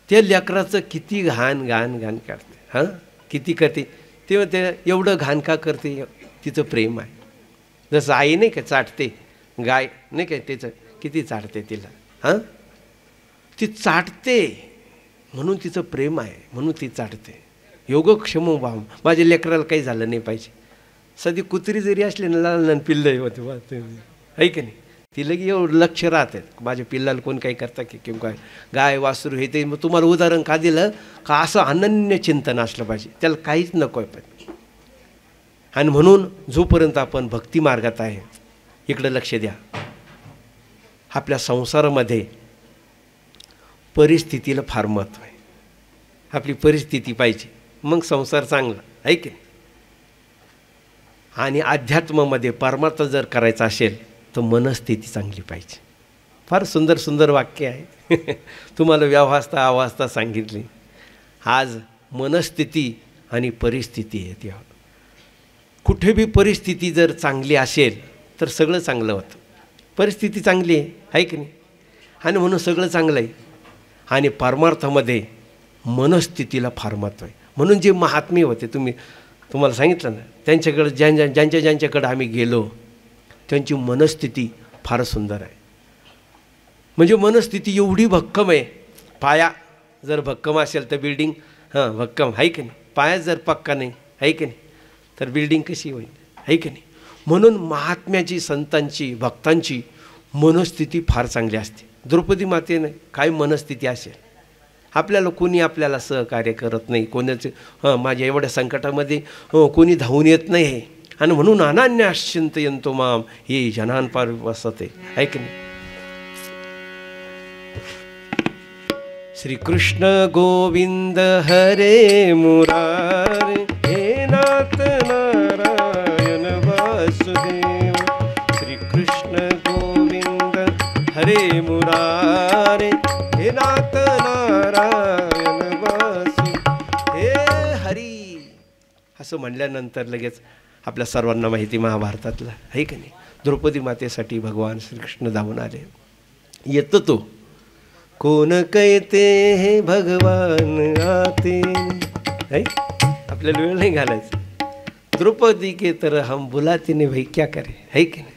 Speaker 1: ते लेकराचं किती घाण घाण घाण करते. हां, किती करते ते एवढं घाण का करते, तिचं प्रेम आहे. जसं आई नाही का चाटते गाय, नाही काय, त्याचं किती चाटते तिला. हां, ती चाटते म्हणून तिचं प्रेम आहे, म्हणून ती चाटते. योगक्षम भाव. माझ्या लेकराला काही झालं नाही पाहिजे. सध्या कुत्री जरी असली ना, लहान लहान पिल्लं होते आहे की नाही, ती लगी एवढं लक्ष राहते माझ्या पिल्लाला कोण काही करता की किंवा काय गाय वासरू हे ते. मग तुम्हाला उदाहरण का दिलं का, असं अनन्य चिंतन असलं पाहिजे, त्याला काहीच नको आहे पण. आणि म्हणून जोपर्यंत आपण भक्ती मार्गात आहे, इकडं लक्ष द्या. आपल्या संसारामध्ये परिस्थितीला फार महत्त्व आहे. आपली परिस्थिती पाहिजे, मग संसार चांगला आहे की. आणि अध्यात्मामध्ये परमार्थ जर करायचा असेल तर मनस्थिती चांगली पाहिजे. फार सुंदर सुंदर वाक्य आहे तुम्हाला व्यवस्था अवस्था सांगितली. आज मनस्थिती आणि परिस्थिती आहे. तेव्हा कुठे बी परिस्थिती जर चांगली असेल तर सगळं चांगलं होतं. परिस्थिती चांगली आहे की नाही, आणि म्हणून सगळं चांगलं आहे. आणि परमार्थामध्ये मनस्थितीला फार महत्त्व आहे. म्हणून जे महात्मे होते, तुम्हाला सांगितलं ना, त्यांच्याकडे ज्यांच्याकडे आम्ही गेलो त्यांची मनस्थिती फार सुंदर आहे. म्हणजे मनस्थिती एवढी भक्कम आहे. पाया जर भक्कम असेल तर बिल्डिंग भक्कम आहे की नाही. पाया जर पक्का नाही आहे की नाही तर बिल्डिंग कशी होईल, आहे की नाही. म्हणून महात्म्याची, संतांची, भक्तांची मनस्थिती फार चांगली असते. द्रौपदी मातेने काय मनस्थिती असेल. आपल्याला कोणी आपल्याला सहकार्य करत नाही, कोणाचं माझ्या एवढ्या संकटामध्ये कोणी धावून येत नाही. आणि म्हणून अनन्य चिंतयन्तो माम हे जनान पार वसते, आहे की नाही. श्रीकृष्ण गोविंद हरे मुरारे, हे नाथ नारायण वासुदेव. श्रीकृष्ण गोविंद हरे मुरारे, हे नाथ नारायण वासु हे हरी. असं म्हणल्यानंतर लगेच आपल्या सर्वांना माहिती महाभारतातलं, आहे की नाही. द्रौपदी मातेसाठी भगवान श्रीकृष्ण धावून आले. येतो तो कोण कहते हे भगवान आते, है. आपल्याला वेळ नाही घालायचं. द्रौपदी के तर हम बुलाते नहीं भाई क्या करे, है की नाही.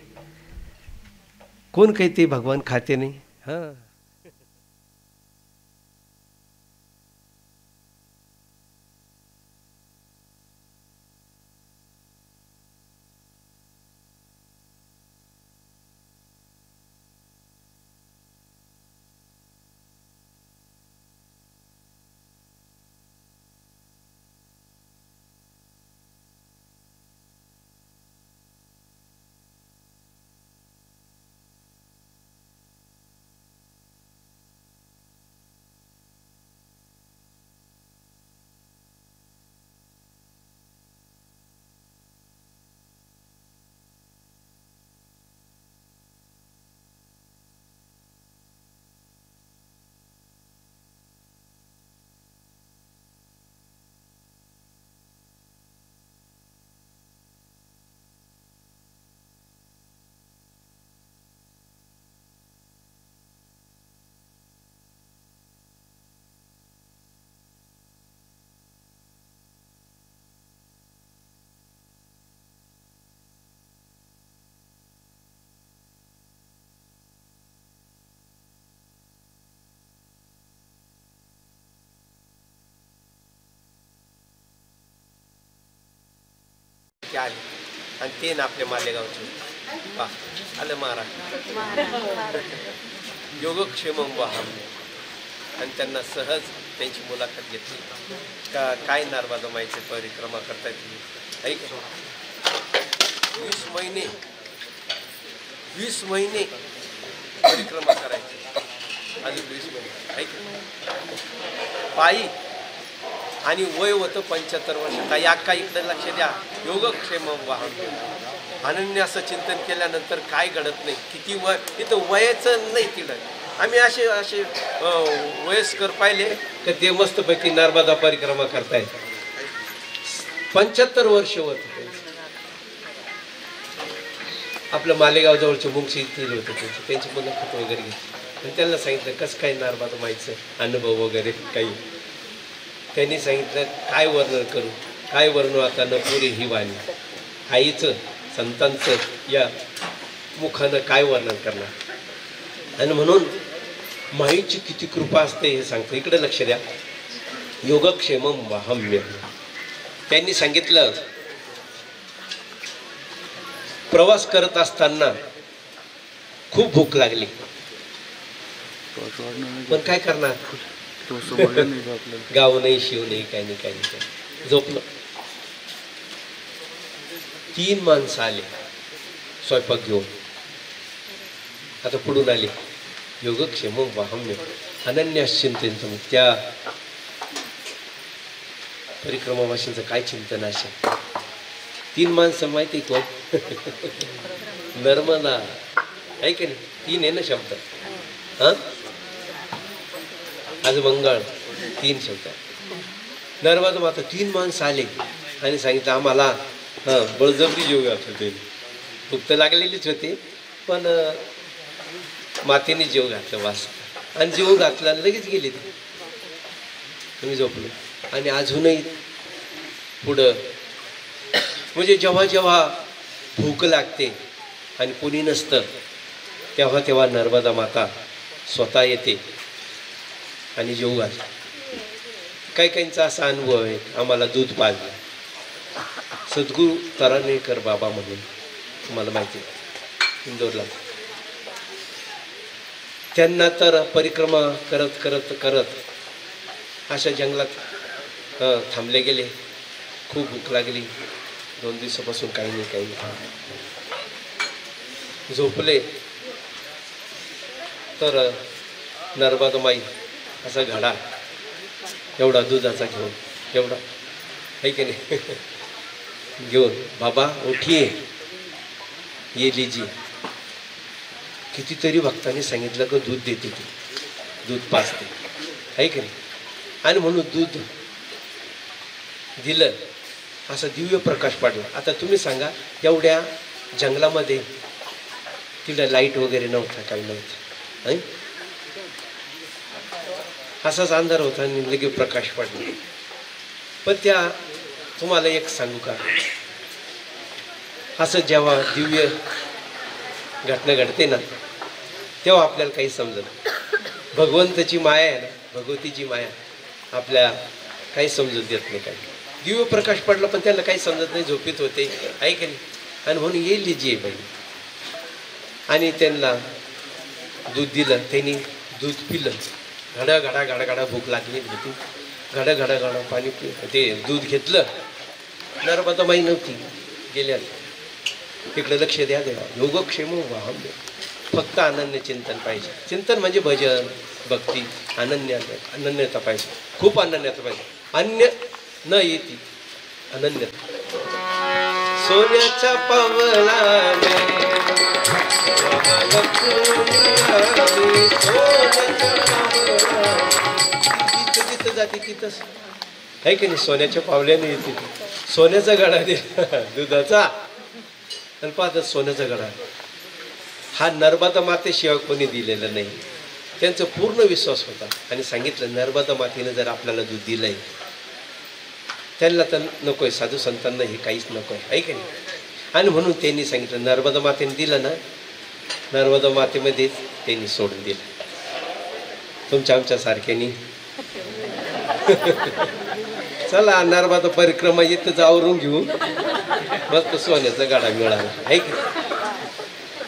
Speaker 1: कोण कहते भगवान खाते नहीं. हां, आले आणि ते ना आपल्या मालेगावचे पा आलं महाराष्ट्र योगक्षेम वाहन. आणि त्यांना सहज त्यांची मुलाखत घेतली का काय नर्मदा माईची परिक्रमा करता येते, ऐक. 20 महिने परिक्रमा करायची, अजून 20 महिने, ऐक. पायी आणि वय होतं 75 वर्ष. काही अक्का इकडे लक्ष द्या. योगक्षेम वाहन अनन्य असं चिंतन केल्यानंतर काय घडत नाही. किती वय इथं वयाचं नाही तिकडं. आम्ही असे असे वयस्कर पाहिले तर ते मस्तपैकी नर्मदा परिक्रमा करतायत. 75 वर्ष होत. आपलं मालेगाव जवळचे मुंगशी येथील होते त्यांची मुलाखत वगैरे घेतली आणि त्यांना सांगितलं कसं काय नर्मदा माईचं अनुभव वगैरे काही. त्यांनी सांगितलं काय वर्णन करू, काय वर्णन आता न पुरे ही वाणी. आईचं संतांचं या मुखानं काय वर्णन करणार. आणि म्हणून माईची किती कृपा असते हे सांगतो. इकडे लक्ष द्या. योगक्षेमम वाहम्य. त्यांनी सांगितलं प्रवास करत असताना खूप भूक लागली पण काय करणार. गाव नाही, शिव नाही, काही नाही, काही नाही. झोपलं. 3 माणसं आले स्वयंपाक घेऊन. आता पुढून आले. योगक्षेम वाहम्य अनन्याश्चिंतन. त्या परिक्रमावासींचं काय चिंतन असेल. 3 माणसं माहिती कोण. नर्मदा आहे की नाही. 3 आहे ना शब्द. हा आज मंगळ 3 शब्द. नर्मदा माता 3 माणसं आले आणि सांगितलं आम्हाला बळजबरी जीव घातलं. ते भूक तर लागलेलीच होती पण मातेने जीव घातलं वास. आणि जीव घातला लगेच गेले ते. तुम्ही झोपलो. आणि अजूनही पुढं म्हणजे जेव्हा जेव्हा भूक लागते आणि कोणी नसतं तेव्हा तेव्हा नर्मदा माता स्वतः येते आणि जेवू घालते. काही काहींचा असा अनुभव आहे. आम्हाला दूध पाजलं सद्गुरू तराणेकर बाबा म्हणून तुम्हाला माहिती आहे इंदोरला. त्यांना तर परिक्रमा करत करत करत अशा जंगलात थांबले गेले. खूप भूक लागली. 2 दिवसापासून काही नाही काही नाही. झोपले तर नर्मदा माई असा घडा एवढा दुधाचा घेऊन एवढा आहे की नाही घेऊन बाबा उठिये ये लीजिए. कितीतरी भक्तांनी सांगितलं की दूध देते ती, दूध पाजते आहे की नाही. आणि म्हणून दूध दिलं. असा दिव्य प्रकाश पडला. आता तुम्ही सांगा एवढ्या जंगलामध्ये तिला लाईट वगैरे नव्हता, काही नव्हतं. असाच अंधार होता आणि लगेच प्रकाश पडला. पण त्या तुम्हाला एक सांगू का, असं जेव्हा दिव्य घटना घडते ना तेव्हा आपल्याला काही समजत. भगवंताची माया आहे ना, भगवतीची माया आपल्या काही समजून देत नाही. काही दिव्य प्रकाश पडला पण त्याला काही समजत नाही. झोपेत होते आहे की नाही. आणि म्हणून ये लीजिए बाई. आणि त्यांना दूध दिलं. त्यांनी दूध पिलं. घडा घडा घडा घडा भूक लागली होती. घडा घडा घडा पाणी ते दूध घेतलं. नर्मदा माई नव्हती, गेल्या. तिकडे लक्ष द्या देवा. योगक्षेम वाहम. फक्त अनन्य चिंतन पाहिजे. चिंतन म्हणजे भजन भक्ती. अनन्यता पाहिजे. खूप अनन्यता पाहिजे. अन्य न येती अनन्य. सोन्याच्या पावलाने जिथं जाते तिथंच आहे की नाही. सोन्याच्या पावल्याने येते. सोन्याचा गडा दे दुधाचा. आणि पाहतात सोन्याचा गडा हा नर्मदा मातेशिवाय कोणी दिलेला नाही. त्यांचा पूर्ण विश्वास होता. आणि सांगितलं नर्मदा मातेने जर आपल्याला दूध दिलंय त्यांना तर नकोय. साधू संतांना हे काहीच नकोय आहे की नाही. आणि म्हणून त्यांनी सांगितलं नर्मदा मातेने दिलं ना, नर्मदा मातेमध्येच त्यांनी सोडून दिलं. तुमच्या आमच्या सारख्यानी चला नर्मदा परिक्रमा येतं आवरून घेऊ मस्त सोन्याचा गाडा मिळाला आहे की.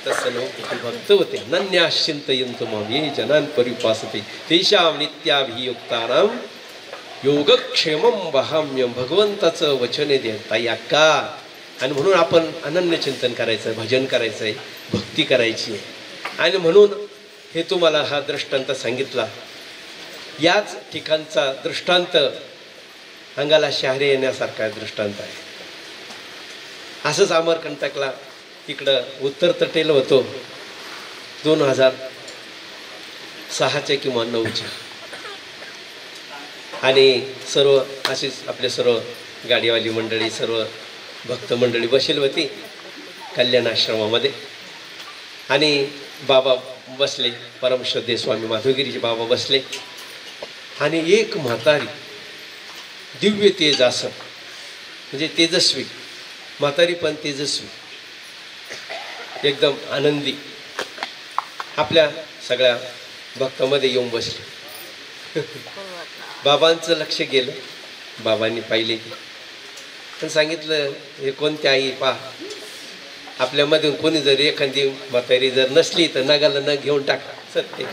Speaker 1: तसं नव्हतं. भक्त होते. नन्याश्चिंतयन्तु मां ये जनान् परिपासते तेषां नित्याभियुक्तानां योगक्षेमं वहाम्यं. भगवंताचं वचन आहे देता याका. आणि म्हणून आपण अनन्य चिंतन करायचं, भजन करायचं आहे, भक्ती करायची आहे. आणि म्हणून हे तुम्हाला हा दृष्टांत सांगितला याच ठिकाणचा दृष्टांत अंगाला शहारे येण्यासारखा दृष्टांत आहे. असंच अमरकंटकला इकडं उत्तर तटेला होतो 2006 किंवा 9 आणि सर्व अशीच आपले सर्व गाडीवाली मंडळी सर्व भक्त मंडळी बसेल होती कल्याण आश्रमामध्ये आणि बाबा बसले. परमश्रद्धेय स्वामी माधवगिरीचे बाबा बसले आणि एक म्हातारी दिव्य तेज असं म्हणजे तेजस्वी म्हातारी पण तेजस्वी एकदम आनंदी आपल्या सगळ्या भक्तामध्ये येऊन बसले. बाबांचं लक्ष गेलं. बाबांनी पाहिले आणि सांगितलं हे कोणत्या आई पहा आपल्यामधून कोणी जर एखादी म्हातारी जर नसली तर नगाला न घेऊन टाका. सत्य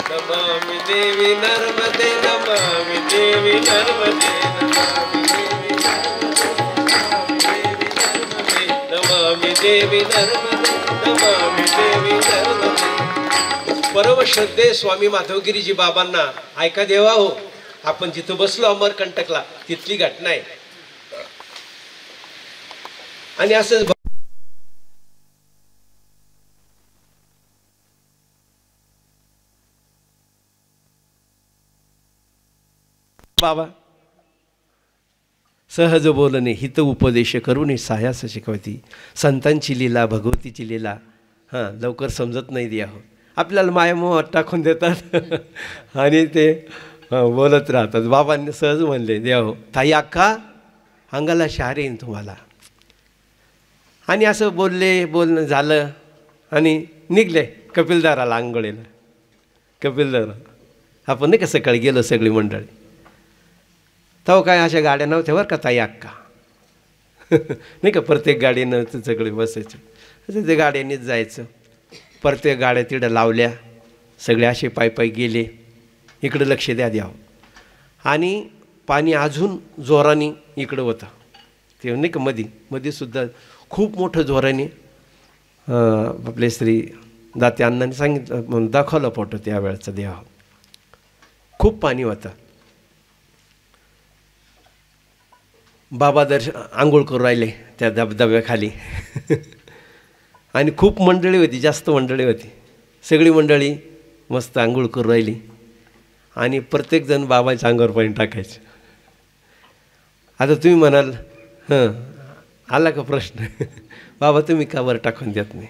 Speaker 1: नमामि देवी नर्मदे नमामि देवी नर्मदे नमामि देवी नर्मदे नमामि देवी नर्मदे. परमश्रद्धेय स्वामी माधवगिरीजी बाबांना ऐका देवा हो आपण जिथं बसलो अमरकंटकला तिथली घटना आहे. आणि असंच बाबा सहज बोलणे हित उपदेश करून सायास शिकवती. संतांची लीला भगवतीची लीला लवकर समजत नाही द्या हो. आपल्याला मायामोहात टाकून देतात आणि ते बोलत राहतात. बाबांनी सहज म्हणले द्या हो ताई अक्का अंगाला शहारे येईन तुम्हाला. आणि असं बोलणं झालं आणि निघले कपिलदाराला आंघोळीला. कपिलदारा आपण नाही का सकाळी गेलो सगळी मंडळी तेव्हा काय अशा गाड्या नव्हत्या बरं का ताई अक्का नाही का प्रत्येक गाडीनं सगळे बसायचं असं ते गाड्यांनीच जायचं. प्रत्येक गाड्या तिथं लावल्या सगळे असे पायी गेले. इकडं लक्ष द्यावं आणि पाणी अजून जोराने इकडं होतं ते नाही का मधीसुद्धा खूप मोठं जोराने आपले श्री दाते अण्णांनी सांगितलं दाखवलं फोटो त्यावेळेचा देवा. खूप पाणी होतं. बाबा आंघोळ करू राहिले त्या धबधब्याखाली आणि खूप मंडळी होती जास्त मंडळी होती. सगळी मंडळी मस्त आंघोळ करू राहिली आणि प्रत्येकजण बाबाच्या अंगावर पाणी टाकायचं. आता तुम्ही म्हणाल आला का प्रश्न बाबा तुम्ही का वर टाकून देत नाही.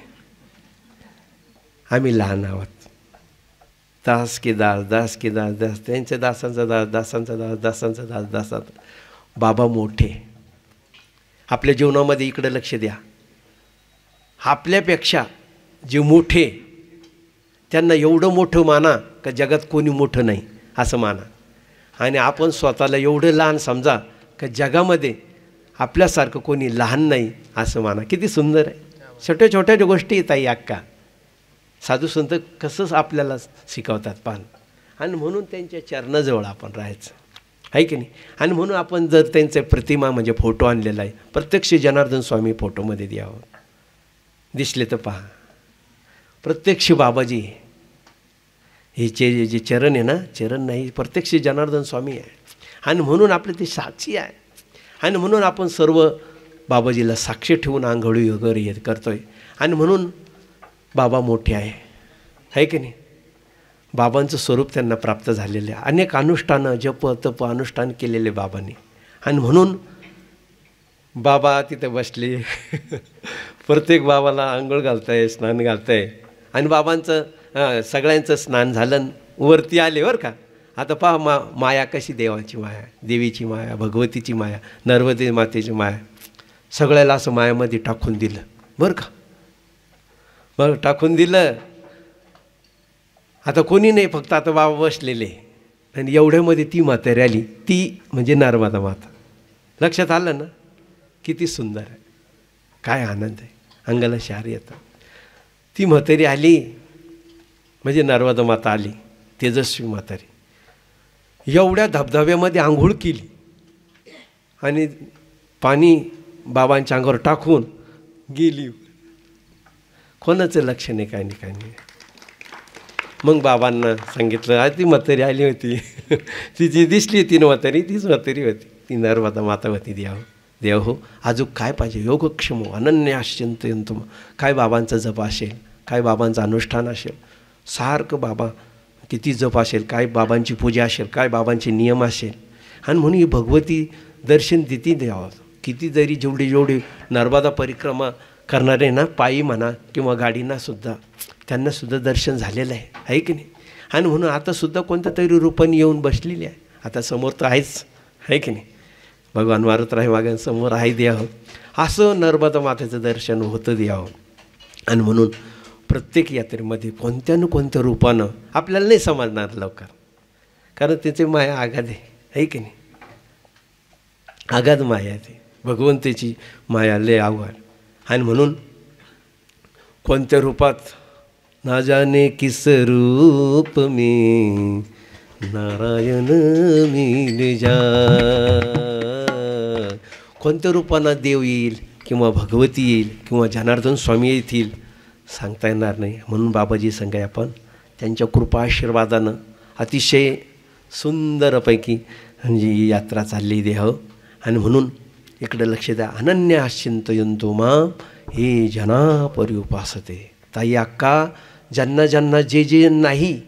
Speaker 1: आम्ही लहान आहोत. दास की दास दास की दास दास त्यांच्या दासांचा दास दासांचा दास दासांचा दास दासांचा. बाबा मोठे आपल्या जीवनामध्ये इकडे लक्ष द्या. आपल्यापेक्षा जे मोठे त्यांना एवढं मोठं माना का जगात कोणी मोठं नाही असं माना आणि आपण स्वतःला एवढं लहान समजा का जगामध्ये आपल्यासारखं कोणी लहान नाही असं माना. किती सुंदर आहे. छोट्या छोट्या गोष्टी येत आहे अक्का साधू संत कसंच आपल्याला शिकवतात पान आणि म्हणून त्यांच्या चरणाजवळ आपण राहायचं आहे की नाही. आणि म्हणून आपण जर त्यांचे प्रतिमा म्हणजे फोटो आणलेला आहे प्रत्यक्ष जनार्दन स्वामी फोटोमध्ये द्यावं दिसले तर पहा. प्रत्यक्ष बाबाजी हे जे चरण आहे ना चरण नाही प्रत्यक्ष जनार्दन स्वामी आहे आणि म्हणून आपले ते साक्षी आहे आणि म्हणून आपण सर्व बाबाजीला साक्ष ठेवून आंघोळी वगैरे हे करतो आहे आणि म्हणून बाबा मोठे आहे की नाही. बाबांचं स्वरूप त्यांना प्राप्त झालेलं आहे. अनेक अनुष्ठानं जप तप अनुष्ठान केलेले बाबांनी आणि म्हणून बाबा तिथे बसले प्रत्येक बाबाला आंघोळ घालताय स्नान घालताय आणि बाबांचं सगळ्यांचं स्नान झालं वरती आले बरं का. आता पहा माया कशी देवाची माया देवीची माया भगवतीची माया नर्मदे मातेची माया सगळ्याला असं मायामध्ये टाकून दिलं बरं का. बरं टाकून दिलं. आता कोणी नाही फक्त आता बाबा बसलेले आणि एवढ्यामध्ये ती म्हातारी आली ती म्हणजे नर्मदा माता. लक्षात आलं ना किती सुंदर आहे. काय आनंद आहे अंगाला शहारे येतं. ती म्हातारी आली म्हणजे नर्मदा माता आली तेजस्वी म्हातारी. एवढ्या धबधब्यामध्ये आंघोळ केली आणि पाणी बाबांच्या अंगावर टाकून गेली. कोणाचं लक्ष नाही काय नाही काय नाही. मग बाबांना सांगितलं, ती म्हातारी आली होती तिची दिसली ती म्हातारी, तीच म्हातारी होती, ती नर्मदा माता होती. देव हो, अजून काय पाहिजे? योगक्षम अनन्य अश्चिंतयंतो. काय बाबांचा जप असेल, काय बाबांचं अनुष्ठान असेल, सारखं बाबा किती जप असेल, काय बाबांची पूजा असेल, काय बाबांचे नियम असेल. आणि म्हणून ही भगवती दर्शन देती द्यावं. किती जरी जेवढे नर्मदा परिक्रमा करणारे ना, पायी म्हणा किंवा गाडींनासुद्धा, त्यांनासुद्धा दर्शन झालेलं आहे की नाही. आणि म्हणून आतासुद्धा कोणत्या तरी रूपाने येऊन बसलेली आहे. आता समोर तर आहेच, आहे की नाही. भगवान मारुतराय मागांसमोर आहे द्यावं. असं नर्मदा मातेचं दर्शन होतं द्यावं. आणि म्हणून प्रत्येक यात्रेमध्ये कोणत्या न कोणत्या रूपानं आपल्याला नाही समजणार लवकर, कारण त्याचे माया आगाध आहे की नाही. आगाध माया आहे ती भगवंताची माया, लय आव्हान. आणि म्हणून कोणत्या रूपात ना जाने किस रूप में नारायण मिल जा, कोणत्या रूपानं देव येईल किंवा भगवती येईल किंवा जनार्दन स्वामी येतील सांगता येणार नाही. म्हणून बाबाजी सांगाय आपण त्यांच्या कृपा आशीर्वादानं अतिशय सुंदरपैकी म्हणजे ही यात्रा चालली देह. आणि म्हणून इकडं लक्ष द्या. अनन्य चिंतयंतो मां हे जना परी उपासते. ताई अक्का, ज्यांना ज्यांना जे जे नाही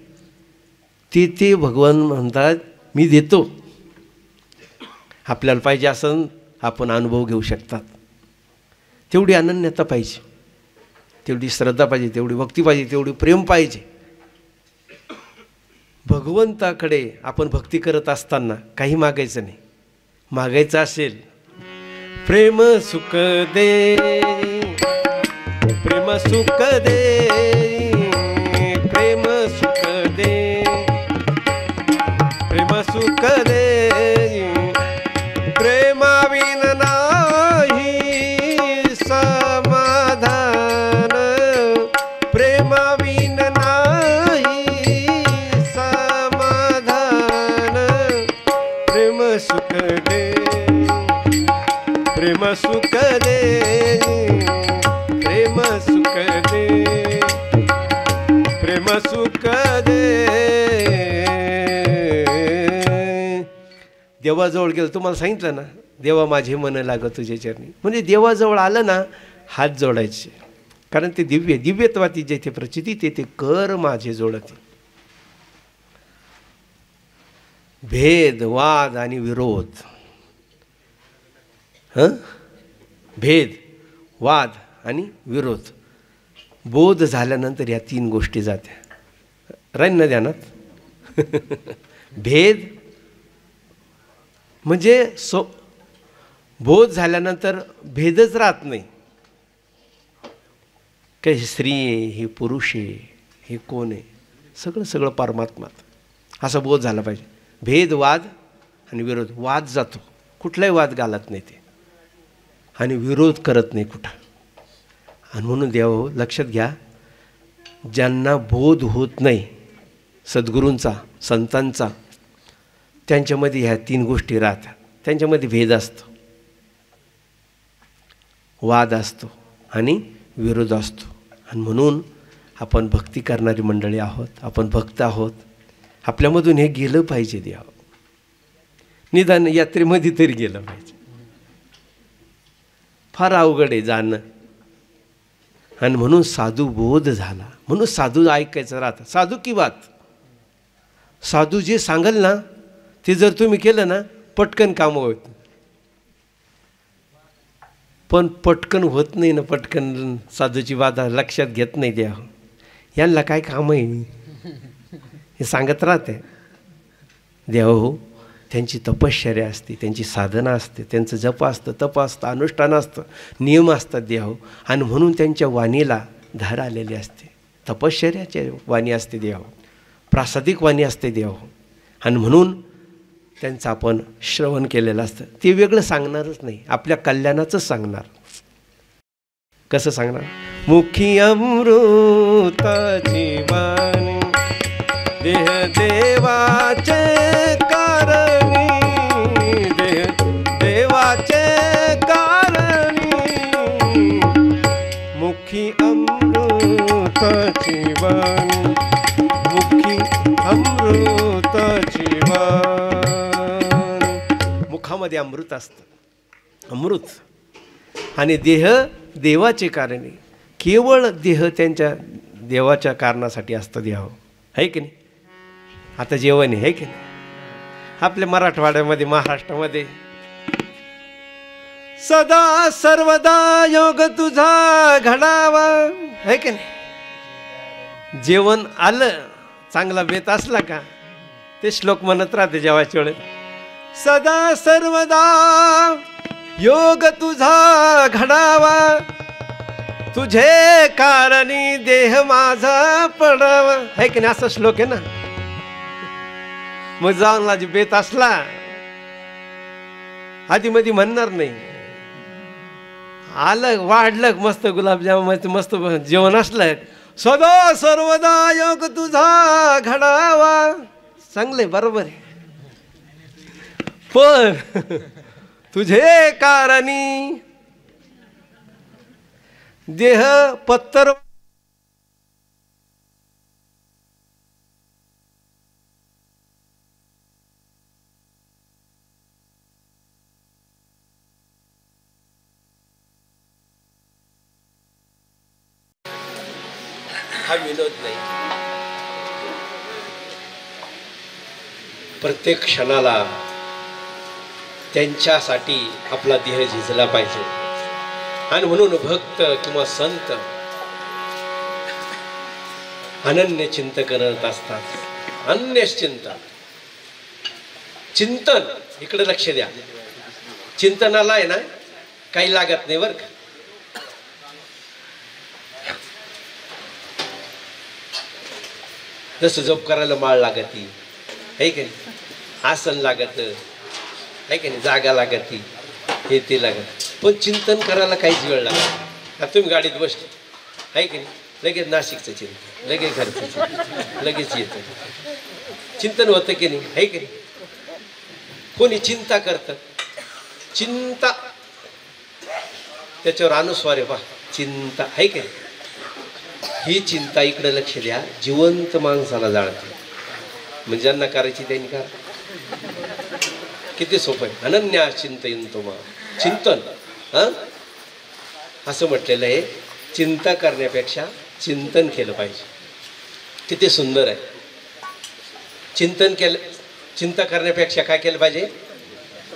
Speaker 1: ते भगवान म्हणतात मी देतो. आपल्याला पाहिजे असं आपण अनुभव घेऊ शकतात. तेवढी अनन्यता पाहिजे, तेवढी श्रद्धा पाहिजे, तेवढी भक्ती पाहिजे, तेवढी प्रेम पाहिजे. भगवंताकडे आपण भक्ती करत असताना काही मागायचं नाही. मागायचं असेल प्रेम सुख दे, प्रेम सुख दे, प्रेम सुख दे, प्रेम सुख दे. प्रेमाविन नाही समाधान, प्रेमाविन नाही समाधान. प्रेम सुख दे, प्रेम सुख दे, प्रेम सुख दे, प्रेम सुख दे. देवाजवळ गेलं, तुम्हाला सांगितलं ना, देवा माझे मन लागत तुझ्या चरणी. म्हणजे देवाजवळ आलं ना, हात जोडायचे, कारण ते दिव्यत्वाती जेथे प्रचिती तेथे कर माझे जोडते. भेद, वाद आणि विरोध, भेद, वाद आणि विरोध बोध झाल्यानंतर या तीन गोष्टी जात्या. राहील ना ध्यानात. भेद म्हणजे बोध झाल्यानंतर भेदच राहत नाही. काय हे स्त्री आहे, हे पुरुष आहे, हे कोण आहे, सगळं परमात्मा. असा बोध झाला पाहिजे. भेद, वाद आणि विरोध. वाद जातो, कुठलाही वाद घालत नाही ते, आणि विरोध करत नाही कुठं. आणि म्हणून देव लक्षात घ्या, ज्यांना बोध होत नाही सद्गुरूंचा, संतांचा, त्यांच्यामध्ये ह्या तीन गोष्टी राहतात. त्यांच्यामध्ये भेद असतो, वाद असतो आणि विरोध असतो. आणि म्हणून आपण भक्ती करणारी मंडळी आहोत, आपण भक्त आहोत. आपल्यामधून हे गेलं पाहिजे देव, निदान यात्रेमध्ये तरी गेलं पाहिजे. फार अवघड आहे जाणं. आणि म्हणून साधू बोध झाला, म्हणून साधू ऐकायचं राहतं. साधू की बात, साधू जे सांगल ना ते जर तुम्ही केलं ना, पटकन कामं होत. पण पटकन होत नाही ना, पटकन साधूची बाधा लक्षात घेत नाही द्या. यांना काय काम आहे हे सांगत राहते. देव हो, त्यांची तपश्चर्या असते, त्यांची साधना असते, त्यांचं जप असतं, तप असतं, अनुष्ठान असतं, नियम असतात देव. आणि म्हणून त्यांच्या वाणीला धार आलेली असते. तपश्चर्याची वाणी असते देव, प्रासादिक वाणी असते देव. आणि म्हणून त्यांचं आपण श्रवण केलेलं असतं. ते वेगळं सांगणारच नाही, आपल्या कल्याणाचंच सांगणार. कसं सांगणार? मुखी अमृताची वाणी, देह देवाचे कारणी, देह देवाचे कारणी. मुखी अमृताची वाणी, देहामध्ये अमृत असतं, अमृत. आणि देह देवाचे कारण आहे, केवळ देह त्यांच्या देवाच्या कारणासाठी असतं देह, आहे की नाही. आता जेवण आहे की नाही. आपल्या मराठवाड्यामध्ये महाराष्ट्रामध्ये सदा सर्वदा योग तुझा घडावा, आहे की नाही. जेवण आलं, चांगला बेत असला का ते श्लोक म्हणत राहते जेवायच्या वेळेस. सदा सर्वदा योग तुझा घडावा, तुझे कारणी देह माझा पडावा, है की नाही. असा श्लोक आहे ना. मग जाऊन जी बेत असला आधी मध्ये म्हणणार नाही. आलं वाढलं मस्त गुलाबजाम मस्त जेवण असलं, सदा सर्वदा योग तुझा घडावा, चांगले बरोबर आहे. पण तुझे कारणी देह पत्तर हा विनोद नाही. प्रत्येक क्षणाला त्यांच्यासाठी आपला देह झिजला पाहिजे. आणि म्हणून भक्त किंवा संत अनन्य चिंतन करत असतात. अन्य चिंतन, चिंतन इकडे लक्ष द्या. चिंतनाला आहे ना काही लागत नाही बरं का. जसं जप करायला माळ लागती, है की नाही. आसन लागत, है की नाही. जागा लागती, हे ते लागत. पण चिंतन करायला काहीच वेळ लागत. आता तुम्ही गाडीत बसले, आहे की नाही. लगेच नाशिकचं चिंतन, लगेच घरचं चिंतन, लगेच येतं चिंतन होतं की नाही, आहे की नाही. कोणी चिंता करतं, चिंता त्याच्यावर अनुस्वार आहे पहा, चिंता, आहे की नाही. ही चिंता इकडे लक्ष द्या, जिवंत माणसाला जाळते. म्हणजे ज्यांना करायची त्यांनी करा. किती सोपं आहे. अनन्या चिंतयंतो मा, चिंतन. असं म्हटलेलं आहे, चिंता करण्यापेक्षा चिंतन केलं पाहिजे. किती सुंदर आहे. चिंतन केलं, चिंता करण्यापेक्षा काय केलं पाहिजे,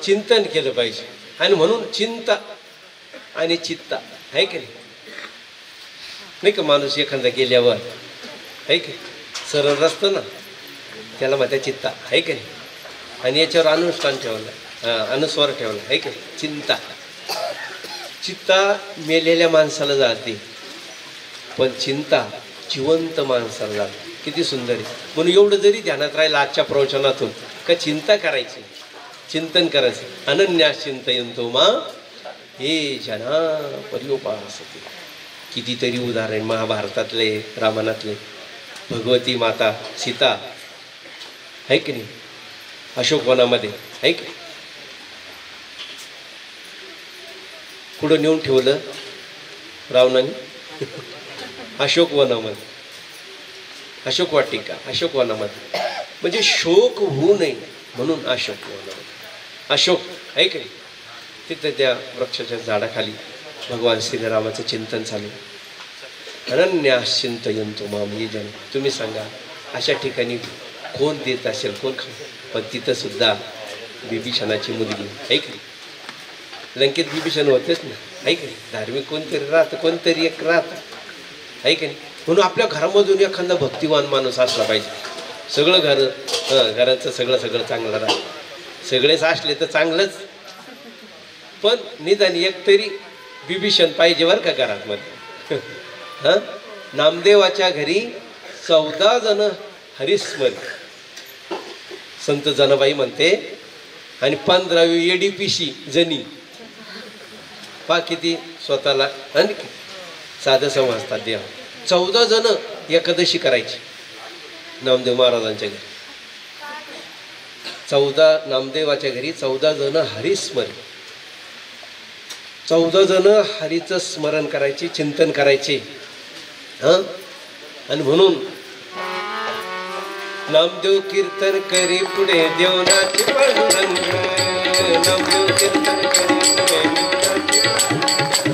Speaker 1: चिंतन केलं पाहिजे. आणि म्हणून चिंता आणि चित्ता, आहे की नाही का. माणूस एखादा गेल्यावर, आहे की सरळ रस्तं ना, त्याला म्हणता चित्ता, आहे की नाही. आणि याच्यावर अनुष्ठान ठेवलं, अनुस्वार ठेवला, आहे की नाही. चिंता. चित्ता मेलेल्या माणसाला जाते, पण चिंता जिवंत माणसाला जाते. किती सुंदर आहे. म्हणून एवढं जरी ध्यानात राहिलं आजच्या प्रवचनातून का चिंता करायची, चिंतन करायचं. अनन्या चिंतयंतो मा हे जना पर्योपासते. कितीतरी उदाहरण महाभारतातले, रामायणातले. भगवती माता सीता, आहे की नाही, अशोकवनामध्ये, आहे की पुढं नेऊन ठेवलं रावणाने अशोकवनामध्ये, अशोक वाटिका, अशोकवनामध्ये. म्हणजे शोक होऊ नये म्हणून अशोकवनामध्ये. अशोक, आहे की नाही. तिथं त्या वृक्षाच्या झाडाखाली भगवान श्रीरामाचं चिंतन चालू. अनन्यास चिंतयंतो माम ये जन. तुम्ही सांगा अशा ठिकाणी कोण देत असेल, कोण खाऊ. पण तिथं सुद्धा बिभीषणाची मुलगी, आहे की नाही. लंकेत बिभीषण होतेच ना, आहे की नाही. धार्मिक कोणतरी राहतं, कोणतरी एक राहतं, आहे की नाही. म्हणून आपल्या घरामधून एखादा भक्तिवान माणूस असला पाहिजे. सगळं घराचं सगळं चांगलं राहतं. सगळेच असले तर चांगलंच, पण निदान एक तरी बिभीषण पाहिजे बरं का घरामध्ये. नामदेवाच्या घरी 14 जण हरिस्मरण, संत जनाबाई म्हणते. आणि 15वी एडीपीशी जनी, पा किती स्वतःला आणि साधं समजतात देव. 14 जण एकादशी करायची नामदेव महाराजांच्या घरी. 14 नामदेवाच्या घरी 14 जण हरिस्मरण, 14 जण हरीचं स्मरण करायचे, चिंतन करायचे. आणि म्हणून नामदेव कीर्तन करी पुढे देवनाचे पांडुरंग.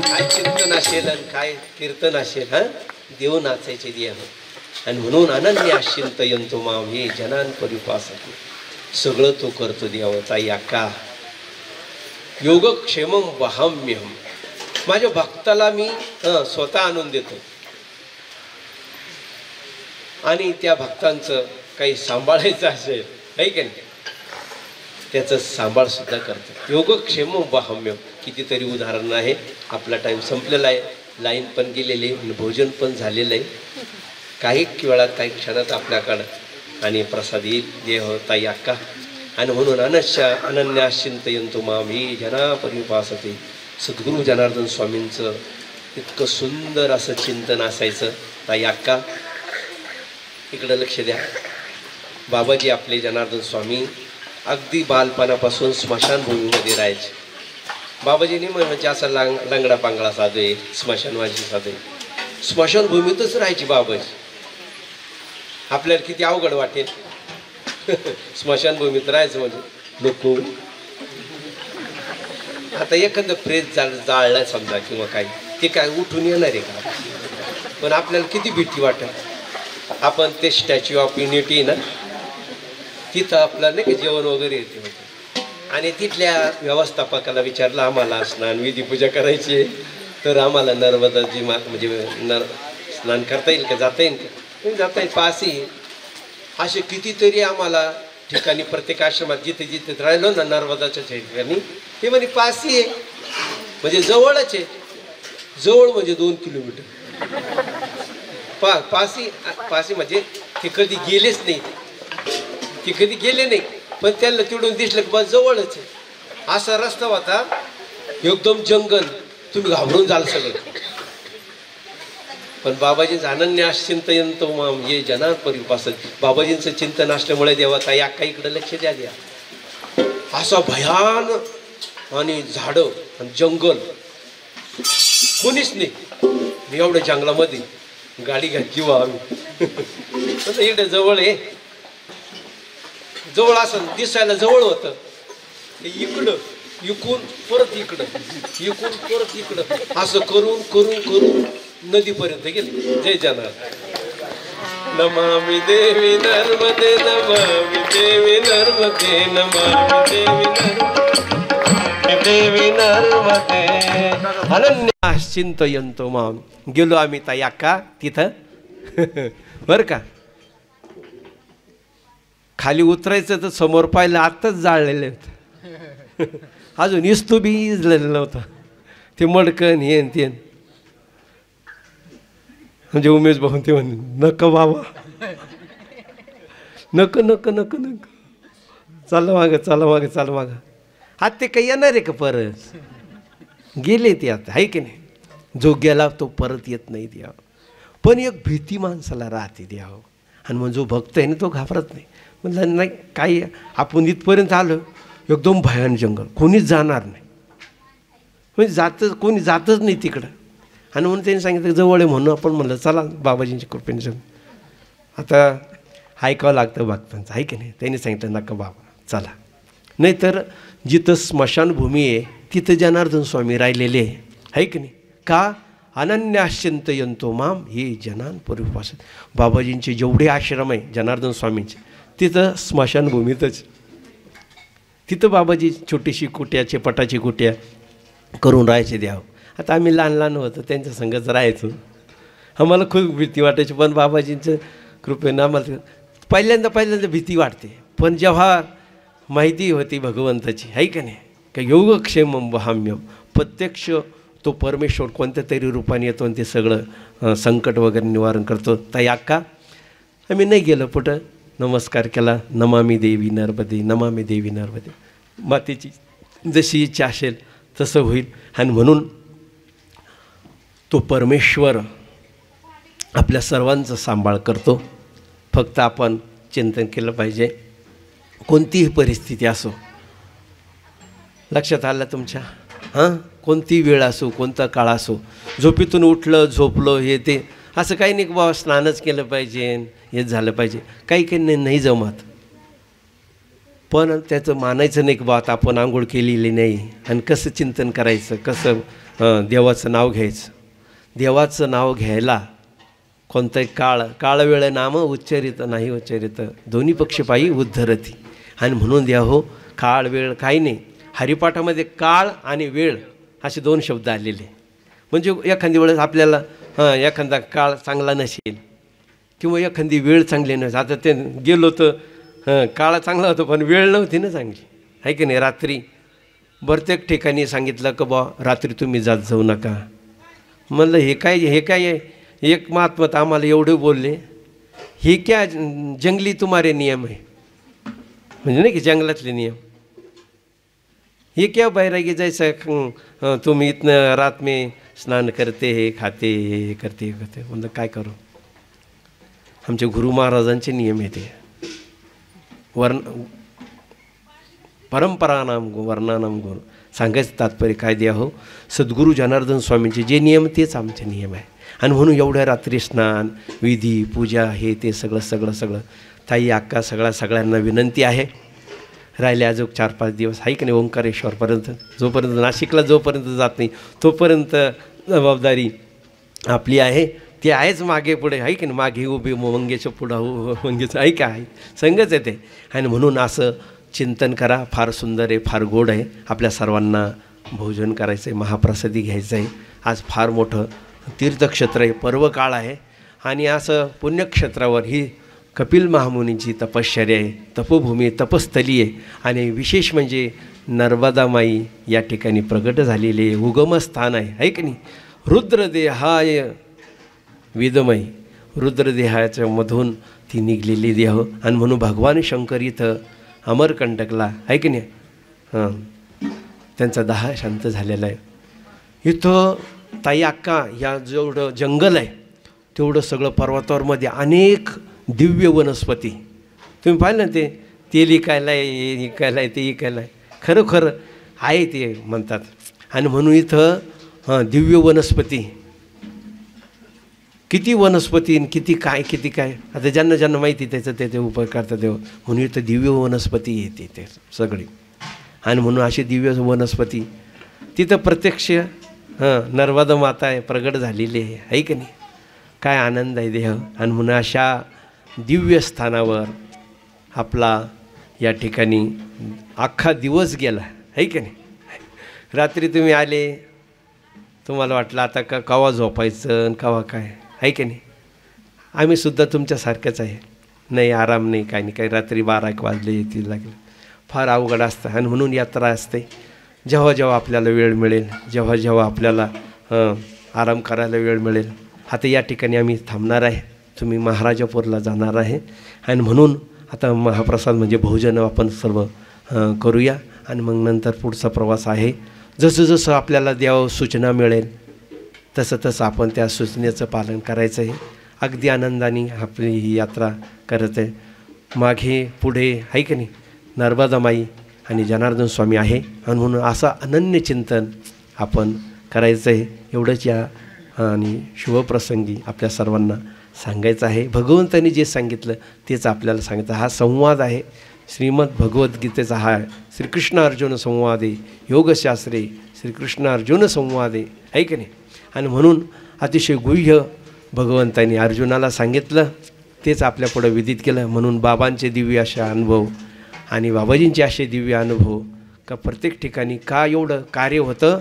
Speaker 1: काय चिंतन असेल आणि काय कीर्तन असेल, हा देव नाचायचे देव. आणि म्हणून अनन्या चिंतयंतो माम हे जनान परिपासते. सगळं तो करतो देव. ताई अक्का, योगक्षेमम वहाम्यहम, माझ्या भक्ताला मी स्वतः आणून देतो आणि त्या भक्तांचं काही सांभाळायचं असेल आहे की नाही, त्याचं सांभाळ सुद्धा करतो. योगक्षेम वहाम्यम. कितीतरी उदाहरणं आहे. आपला टाईम संपलेला आहे, लाईन पण गेलेली आहे, भोजन पण झालेलं आहे. काही वेळात काही क्षणात आपल्याकडं आणि प्रसाद येईल देह ताई अक्का. आणि म्हणून अनन्या चिंतयंतो माम ही जना परिपासते. सद्गुरू जनार्दन स्वामींचं इतकं सुंदर असं चिंतन असायचं. ताई अक्का इकडं लक्ष द्या. बाबाजी आपले जनार्दन स्वामी अगदी बालपणापासून स्मशानभूमीमध्ये राहायचे. बाबाजींनी म्हणजे असा लंगडा पांगडा साधू आहे, स्मशानवाजी साधू आहे, स्मशानभूमीतच राहायची बाबाजी. आपल्याला किती अवघड वाटेल स्मशानभूमीत राहायचं म्हणजे. नको आता एखादं प्रेत जाळलं समजा किंवा काही, ते काय उठून येणार आहे का? पण आपल्याला किती भीती वाटत. आपण ते स्टॅच्यू ऑफ युनिटी ना, तिथं आपल्याला नाही का जेवण वगैरे येते होते. आणि तिथल्या व्यवस्थापकाला विचारलं आम्हाला स्नान विधी पूजा करायची आहे, तर आम्हाला नर्मदाजी म्हणजे स्नान करता येईल का, जाता येईल का? जाता येईल, पासी. असे कितीतरी आम्हाला ठिकाणी प्रत्येक आश्रमात जिथे जिथे राहिलो ना नर्मदाच्या ठिकाणी, ते म्हणे पासी आहे म्हणजे जवळच आहे. जवळ म्हणजे 2 किलोमीटर. पासी म्हणजे ते कधी गेलेच नाही, ते कधी गेले नाही, पण त्यांना तिकडून दिसलं की बस जवळच आहे. असा रस्ता होता, एकदम जंगल, तुम्ही घाबरून जाल सगळं. पण बाबाजींचं अनन्या चिंतयंतो माम ये जनान परिपासते. बाबाजींचं चिंतन असल्यामुळे देवा ताई अक्का इकडे लक्ष द्या. असा भयान आणि झाडं आणि जंगल, कोणीच नाही. मी एवढ्या जंगलामध्ये गाडी घातली वा आम्ही. इकडे जवळ आहे, जवळ असं दिसायला जवळ होतं. इकडं इकून परत इकडं, इकून परत इकडं, असं करून करून करून नदीपर्यंत गेले. जय जनार्दन. नमामि देवी नर्मदे, नमामि देवी नर्मदे, नमामि देवी नर्मदे. अनन्या चिंतयंतो माम. गेलो आम्ही ताई अक्का तिथं बरं का. खाली उतरायचं तर समोर पाहिलं आत्ताच जाळलेले होतं, अजून इस्तू बी इजलेलं नव्हतं. ते मडकन येन तेन. म्हणजे उमेश भाऊ ते म्हणे नको बाबा, नको नको नको नको, चाल मागं चाल मागं चाल मागं. आता ते काही येणार आहे का परत? गेले ते आता, आहे की नाही. जो गेला तो परत येत नाही द्यावं. पण एक भीती माणसाला राहते द्यावं. आणि मग जो भक्त आहे ना तो घाबरत नाही. म्हणलं नाही काही, आपण इथपर्यंत आलो, एकदम भयान जंगल, कोणीच जाणार नाही, म्हणजे कोणी जातच नाही तिकडं. आणि म्हणून त्यांनी सांगितलं जवळ आहे म्हणून आपण म्हणलं चला बाबाजींच्या कृपेने जाऊन. आता ऐकावं लागतं भक्तांचं, आहे की नाही. त्यांनी सांगितलं नका बाबा चला. नाहीतर जिथं स्मशानभूमी आहे तिथं जनार्दन स्वामी राहिलेले आहे की नाही. का? अनन्या चिंतयंतो माम हे जनान परिपासते. बाबाजींचे जेवढे आश्रम आहे जनार्दन स्वामींचे, तिथं स्मशानभूमीतच, तिथं बाबाजी छोटीशी कुट्याचे पटाची कुट्या करून राहायचे द्यावं. आता आम्ही लहान लहान होतो, त्यांच्या संगच राहायचो. आम्हाला खूप भीती वाटायची. पण बाबाजींचं कृपेनं आम्हाला पहिल्यांदा भीती वाटते. पण जेव्हा माहिती होती भगवंताची, आहे का नाही, का योगक्षेमम वहाम्यम, प्रत्यक्ष तो परमेश्वर कोणत्या तरी रूपाने येतो आणि ते सगळं संकट वगैरे निवारण करतो. ताई अक्का आम्ही नाही गेलो पुढं, नमस्कार केला, नमामि देवी नर्मदे, नमामि देवी नर्मदे. मातेची जशी इच्छा असेल तसं होईल. आणि म्हणून तो परमेश्वर आपल्या सर्वांचं सांभाळ करतो. फक्त आपण चिंतन केलं पाहिजे. कोणतीही परिस्थिती असो, लक्षात आलं तुमच्या? हां, कोणती वेळ असो, कोणता काळ असो, झोपेतून उठलं झोपलं हे ते असं काही नाही की बाबा स्नानच केलं पाहिजे, हेच झालं पाहिजे. काही काही नाही जमत. पण त्याचं मानायचं नाही की बा आता आपण आंघोळ केलेली नाही आणि कसं चिंतन करायचं, कसं देवाचं नाव घ्यायचं. देवाचं नाव घ्यायला कोणतंही काळ वेळ नाम उच्चरित नाही उच्चरित दोन्ही पक्षी पायी उद्धरती. आणि म्हणून द्या हो काळ वेळ काही नाही. हरिपाठामध्ये काळ आणि वेळ असे 2 शब्द आलेले. म्हणजे एखादी वेळेस आपल्याला एखादा काळ चांगला नसेल किंवा एखादी वेळ चांगली नसेल. आता ते गेलो तर काळ चांगला होता पण वेळ नव्हती ना चांगली, आहे की नाही. रात्री प्रत्येक ठिकाणी सांगितलं की बा रात्री तुम्ही जात जाऊ नका. म्हणलं हे काय आहे. एक महात्मा तर आम्हाला एवढे बोलले, हे क्या जंगली तुम्हारे नियम आहे, म्हणजे नाही की जंगलातले नियम. ये क्या बैरागी जैसा तुम इतना रात में स्नान करते हे खाते हे करते म्हणलं काय करू. आमचे गुरु महाराजांचे नियम आहे ते. परंपरानाम वर्णानाम गुरु सांगायचं तात्पर्य काय द्या हो. सद्गुरू जनार्दन स्वामींचे जे नियम तेच आमचे नियम आहे. आणि म्हणून एवढ्या रात्री स्नान विधी पूजा हे ते सगळं ताई अक्का सगळ्यांना विनंती आहे. राहिले अजून 4-5 दिवस आहे की नाही ओंकारेश्वरपर्यंत. जोपर्यंत नाशिकला जोपर्यंत जात नाही तोपर्यंत जबाबदारी आपली आहे. ते आहेच मागे पुढे आहे की नाही. मागे उभी मंगेचं पुढं मंगेचं आहे का आहे संगच आहे ते. आणि म्हणून असं चिंतन करा. फार सुंदर आहे, फार गोड आहे. आपल्या सर्वांना भोजन करायचं आहे, महाप्रसादी घ्यायचं आहे. आज फार मोठं तीर्थक्षेत्र आहे, पर्वकाळ आहे. आणि असं पुण्यक्षेत्रावर ही कपिल महामुनींची तपश्चर्या आहे, तपोभूमी तपस्थली आहे. आणि विशेष म्हणजे नर्मदामाई या ठिकाणी प्रगट झालेले उगमस्थान आहे की नाही. रुद्रदेहाय विदमयी रुद्रदेहाच्या मधून ती निघलेली देह. आणि म्हणून भगवान शंकर इथं अमरकंटकला आहे की नाही त्यांचा दाह शांत झालेला आहे. इथं ताई अक्का या जेवढं जंगल आहे तेवढं सगळं पर्वतावरमध्ये अनेक दिव्य वनस्पती तुम्ही पाहिलं ना. ते लिकायला आहे, हे लिकायला आहे, ते लिकायला आहे. खरोखर आहे ते म्हणतात. आणि म्हणून इथं दिव्य वनस्पती किती वनस्पती किती काय आता ज्यांना माहिती त्याचं ते उपाय करतात देव. म्हणून इथं दिव्य वनस्पती येते ते सगळी. आणि म्हणून अशी दिव्य वनस्पती तिथं प्रत्यक्ष नर्मदा माता आहे प्रगट झालेली आहे की नाही. काय आनंद आहे देह. आणि म्हणून अशा दिव्य स्थानावर आपला या ठिकाणी अख्खा दिवस गेला आहे की नाही. रात्री तुम्ही आले तुम्हाला वाटलं आता कवा झोपायचं आणि कवा काय आहे की नाही. आम्हीसुद्धा तुमच्यासारखंच आहे. नाही आराम नाही काय नाही. काही रात्री 12-1 वाजले येतील लागले फार अवघड असतं. आणि म्हणून यात्रा असते. जेव्हा आपल्याला वेळ मिळेल जेव्हा आपल्याला आराम करायला वेळ मिळेल. आता या ठिकाणी आम्ही थांबणार आहे. तुम्ही महाराजापूरला जाणार आहे. आणि म्हणून आता महाप्रसाद म्हणजे भोजन आपण सर्व करूया. आणि मग नंतर पुढचा प्रवास आहे. जसं आपल्याला देव सूचना मिळेल तसं आपण त्या सूचनेचं पालन करायचं आहे. अगदी आनंदाने आपली ही यात्रा करत आहे. मागे पुढे आहे की नाही नर्मदामाई आणि जनार्दन स्वामी आहे. आणि म्हणून असं अनन्य चिंतन आपण करायचं आहे. एवढंच या आणि शुभप्रसंगी आपल्या सर्वांना सांगायचं आहे. भगवंतांनी जे सांगितलं तेच आपल्याला सांगितलं. हा संवाद आहे श्रीमद भगवद्गीतेचा. हा श्रीकृष्ण अर्जुन संवादे योगशास्त्रे श्रीकृष्ण अर्जुन संवादे आहे की नाही. आणि म्हणून अतिशय गुह्य भगवंतांनी अर्जुनाला सांगितलं तेच आपल्यापुढं विदित केलं. म्हणून बाबांचे दिव्य असे अनुभव आणि बाबाजींचे असे दिव्य अनुभव का प्रत्येक ठिकाणी का एवढं कार्य होतं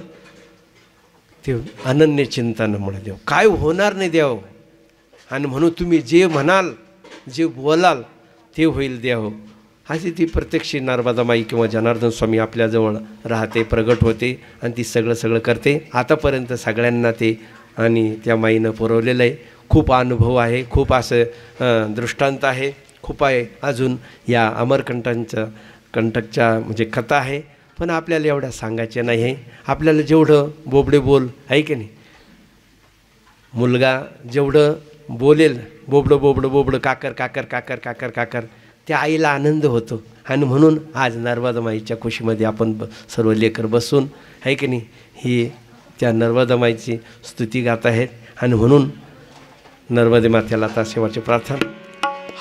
Speaker 1: ते अनन्य चिंतनामुळे देव काय होणार नाही देव. आणि म्हणून तुम्ही जे म्हणाल जे बोलाल ते होईल देव. अशी ती प्रत्यक्ष नर्मदामाई किंवा जनार्दन स्वामी आपल्याजवळ राहते प्रगट होते आणि ती सगळं करते. आतापर्यंत सगळ्यांना ते आणि त्या माईनं पुरवलेलं आहे. खूप अनुभव आहे, खूप असं दृष्टांत आहे, खूप आहे. अजून या कंटकच्या म्हणजे कथा आहे. पण आपल्याला एवढ्या सांगायच्या नाही आहे. आपल्याला जेवढं बोबडे बोल आहे की नाही. मुलगा जेवढं बोलेल बोबडं काकर त्या आईला आनंद होतो. आणि म्हणून आज नर्मदामाईच्या खुशीमध्ये आपण सर्व लेकर बसून आहे की नाही ही त्या नर्मदामाईची स्तुती गात आहेत. आणि म्हणून नर्मदे मातेला आता शेवटची प्रार्थना.